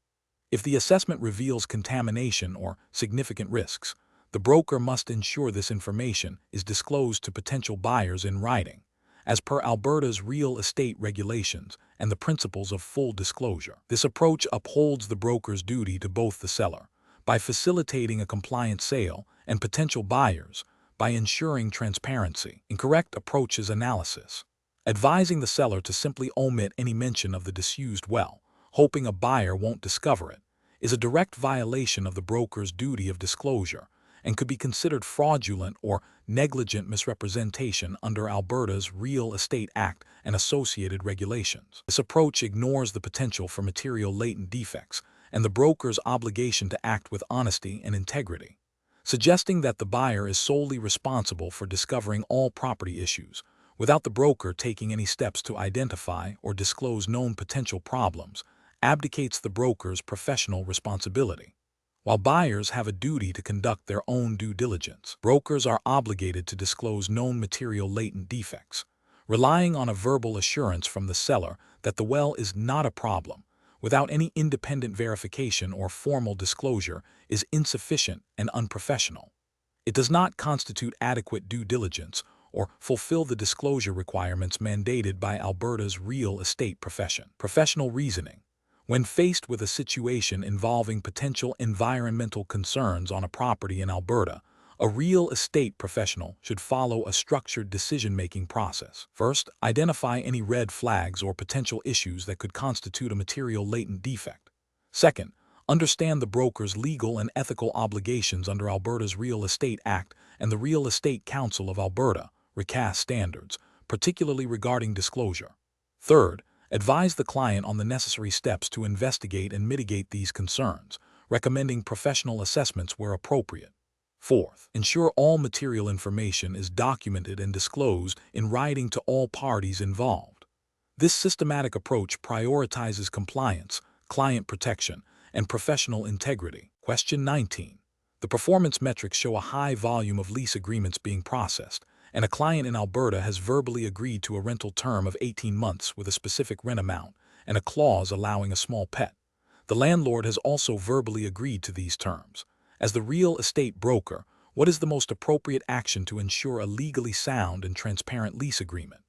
If the assessment reveals contamination or significant risks, the broker must ensure this information is disclosed to potential buyers in writing, as per Alberta's real estate regulations and the principles of full disclosure. This approach upholds the broker's duty to both the seller, by facilitating a compliant sale, and potential buyers, by ensuring transparency. Incorrect approach is analysis. Advising the seller to simply omit any mention of the disused well, hoping a buyer won't discover it, is a direct violation of the broker's duty of disclosure and could be considered fraudulent or negligent misrepresentation under Alberta's Real Estate Act and associated regulations. This approach ignores the potential for material latent defects and the broker's obligation to act with honesty and integrity, suggesting that the buyer is solely responsible for discovering all property issues, without the broker taking any steps to identify or disclose known potential problems, abdicates the broker's professional responsibility. While buyers have a duty to conduct their own due diligence, brokers are obligated to disclose known material latent defects. Relying on a verbal assurance from the seller that the well is not a problem, without any independent verification or formal disclosure, is insufficient and unprofessional. It does not constitute adequate due diligence or fulfill the disclosure requirements mandated by Alberta's real estate profession. Professional reasoning. When faced with a situation involving potential environmental concerns on a property in Alberta, a real estate professional should follow a structured decision-making process. First, identify any red flags or potential issues that could constitute a material latent defect. Second, understand the broker's legal and ethical obligations under Alberta's Real Estate Act and the Real Estate Council of Alberta, recast standards, particularly regarding disclosure. Third, advise the client on the necessary steps to investigate and mitigate these concerns, recommending professional assessments where appropriate. Fourth, ensure all material information is documented and disclosed in writing to all parties involved. This systematic approach prioritizes compliance, client protection, and professional integrity. Question 19. The performance metrics show a high volume of lease agreements being processed, and a client in Alberta has verbally agreed to a rental term of 18 months with a specific rent amount and a clause allowing a small pet. The landlord has also verbally agreed to these terms. As the real estate broker, What is the most appropriate action to ensure a legally sound and transparent lease agreement?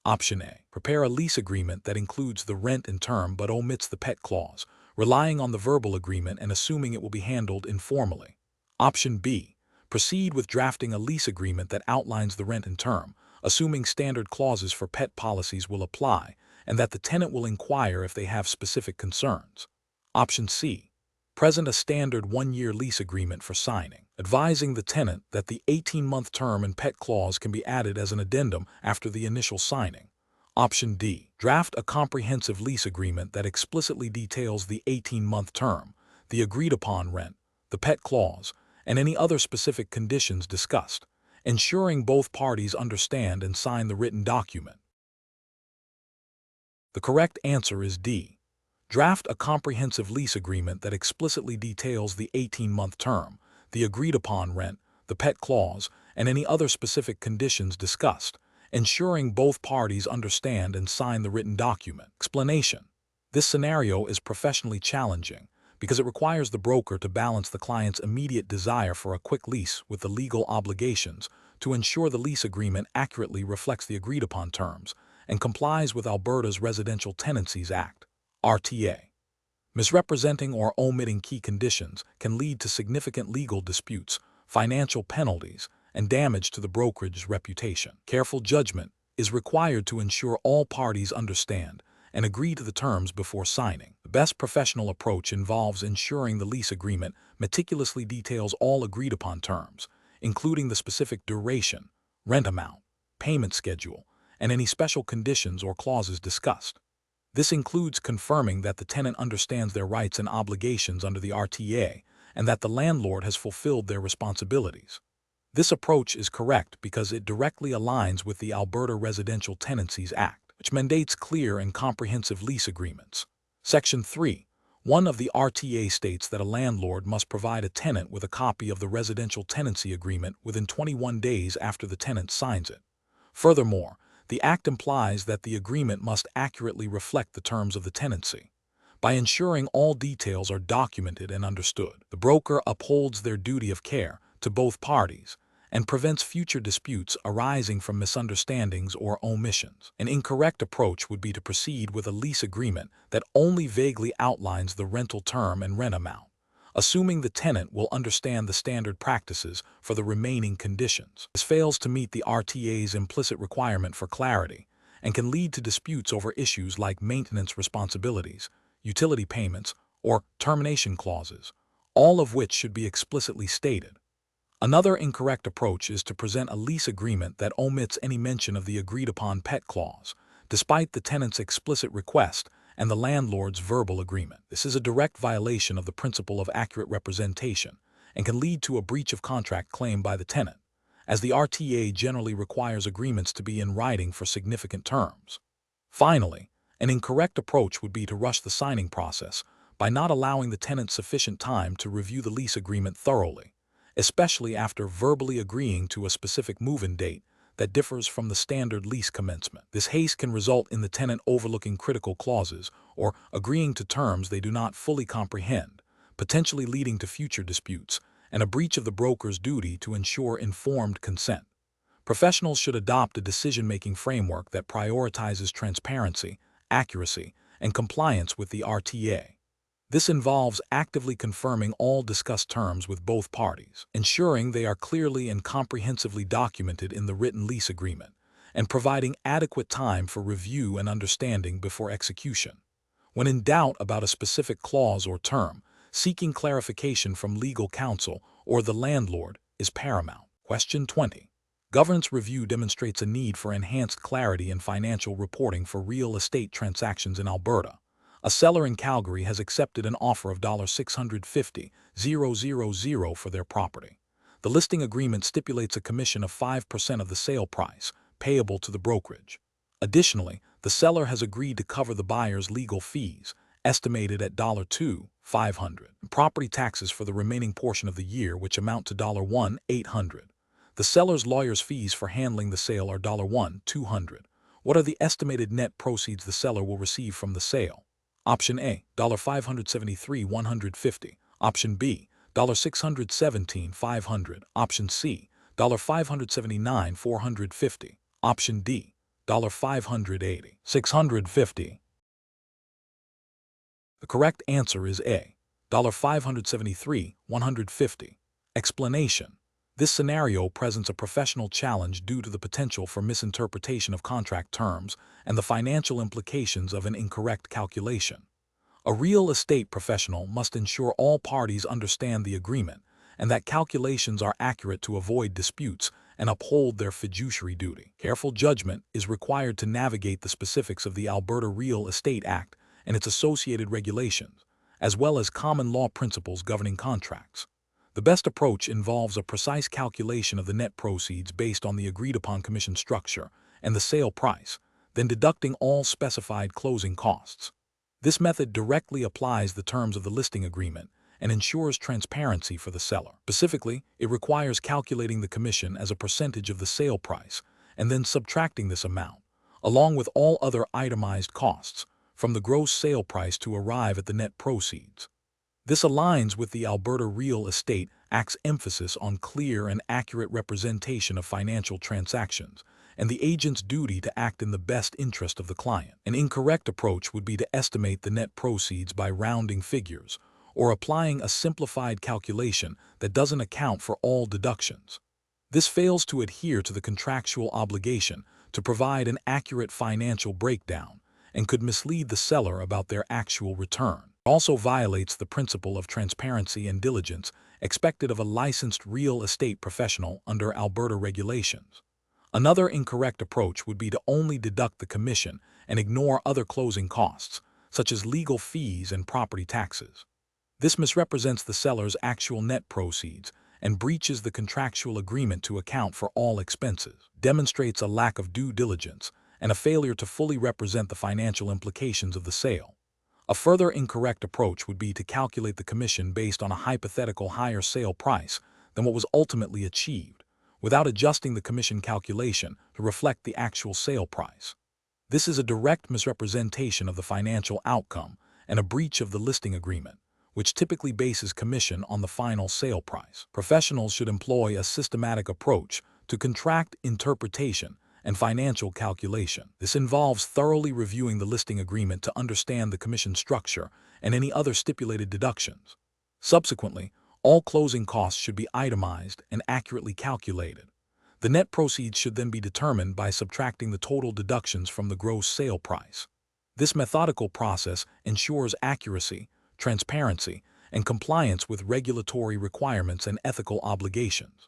Option A. Prepare a lease agreement that includes the rent and term but omits the pet clause, relying on the verbal agreement and assuming it will be handled informally. Option B. Proceed with drafting a lease agreement that outlines the rent and term, assuming standard clauses for pet policies will apply and that the tenant will inquire if they have specific concerns. Option C. Present a standard one-year lease agreement for signing, advising the tenant that the 18-month term and pet clause can be added as an addendum after the initial signing. Option D. Draft a comprehensive lease agreement that explicitly details the 18-month term, the agreed-upon rent, the pet clause, and any other specific conditions discussed, ensuring both parties understand and sign the written document. The correct answer is D. Draft a comprehensive lease agreement that explicitly details the 18-month term, the agreed-upon rent, the pet clause, and any other specific conditions discussed, ensuring both parties understand and sign the written document. Explanation. This scenario is professionally challenging because it requires the broker to balance the client's immediate desire for a quick lease with the legal obligations to ensure the lease agreement accurately reflects the agreed-upon terms and complies with Alberta's Residential Tenancies Act, RTA. Misrepresenting or omitting key conditions can lead to significant legal disputes, financial penalties, and damage to the brokerage's reputation. Careful judgment is required to ensure all parties understand and agree to the terms before signing. The best professional approach involves ensuring the lease agreement meticulously details all agreed-upon terms, including the specific duration, rent amount, payment schedule, and any special conditions or clauses discussed. This includes confirming that the tenant understands their rights and obligations under the RTA and that the landlord has fulfilled their responsibilities. This approach is correct because it directly aligns with the Alberta Residential Tenancies Act, which mandates clear and comprehensive lease agreements. Section 3(1) of the RTA states that a landlord must provide a tenant with a copy of the residential tenancy agreement within 21 days after the tenant signs it. Furthermore, the Act implies that the agreement must accurately reflect the terms of the tenancy. By ensuring all details are documented and understood, the broker upholds their duty of care to both parties and prevents future disputes arising from misunderstandings or omissions. An incorrect approach would be to proceed with a lease agreement that only vaguely outlines the rental term and rent amount, assuming the tenant will understand the standard practices for the remaining conditions. This fails to meet the RTA's implicit requirement for clarity and can lead to disputes over issues like maintenance responsibilities, utility payments, or termination clauses, all of which should be explicitly stated. Another incorrect approach is to present a lease agreement that omits any mention of the agreed-upon pet clause, despite the tenant's explicit request and the landlord's verbal agreement. This is a direct violation of the principle of accurate representation and can lead to a breach of contract claim by the tenant, as the RTA generally requires agreements to be in writing for significant terms. Finally, an incorrect approach would be to rush the signing process by not allowing the tenant sufficient time to review the lease agreement thoroughly, especially after verbally agreeing to a specific move-in date that differs from the standard lease commencement. This haste can result in the tenant overlooking critical clauses or agreeing to terms they do not fully comprehend, potentially leading to future disputes and a breach of the broker's duty to ensure informed consent. Professionals should adopt a decision-making framework that prioritizes transparency, accuracy, and compliance with the RTA. This involves actively confirming all discussed terms with both parties, ensuring they are clearly and comprehensively documented in the written lease agreement, and providing adequate time for review and understanding before execution. When in doubt about a specific clause or term, seeking clarification from legal counsel or the landlord is paramount. Question 20. Governance review demonstrates a need for enhanced clarity in financial reporting for real estate transactions in Alberta. A seller in Calgary has accepted an offer of $650,000 for their property. The listing agreement stipulates a commission of 5% of the sale price, payable to the brokerage. Additionally, the seller has agreed to cover the buyer's legal fees, estimated at $2,500, and property taxes for the remaining portion of the year, which amount to $1,800. The seller's lawyer's fees for handling the sale are $1,200. What are the estimated net proceeds the seller will receive from the sale? Option A, $573,150. Option B, $617,500. Option C, $579,450. Option D, $580,650. The correct answer is A, $573,150. Explanation. This scenario presents a professional challenge due to the potential for misinterpretation of contract terms and the financial implications of an incorrect calculation. A real estate professional must ensure all parties understand the agreement and that calculations are accurate to avoid disputes and uphold their fiduciary duty. Careful judgment is required to navigate the specifics of the Alberta Real Estate Act and its associated regulations, as well as common law principles governing contracts. The best approach involves a precise calculation of the net proceeds based on the agreed-upon commission structure and the sale price, then deducting all specified closing costs. This method directly applies the terms of the listing agreement and ensures transparency for the seller. Specifically, it requires calculating the commission as a percentage of the sale price and then subtracting this amount, along with all other itemized costs, from the gross sale price to arrive at the net proceeds. This aligns with the Alberta Real Estate Act's emphasis on clear and accurate representation of financial transactions and the agent's duty to act in the best interest of the client. An incorrect approach would be to estimate the net proceeds by rounding figures or applying a simplified calculation that doesn't account for all deductions. This fails to adhere to the contractual obligation to provide an accurate financial breakdown and could mislead the seller about their actual return. It also violates the principle of transparency and diligence expected of a licensed real estate professional under Alberta regulations. Another incorrect approach would be to only deduct the commission and ignore other closing costs, such as legal fees and property taxes. This misrepresents the seller's actual net proceeds and breaches the contractual agreement to account for all expenses, demonstrates a lack of due diligence, and a failure to fully represent the financial implications of the sale. A further incorrect approach would be to calculate the commission based on a hypothetical higher sale price than what was ultimately achieved, without adjusting the commission calculation to reflect the actual sale price. This is a direct misrepresentation of the financial outcome and a breach of the listing agreement, which typically bases commission on the final sale price. Professionals should employ a systematic approach to contract interpretation and financial calculation. This involves thoroughly reviewing the listing agreement to understand the commission structure and any other stipulated deductions. Subsequently, all closing costs should be itemized and accurately calculated. The net proceeds should then be determined by subtracting the total deductions from the gross sale price. This methodical process ensures accuracy, transparency, and compliance with regulatory requirements and ethical obligations.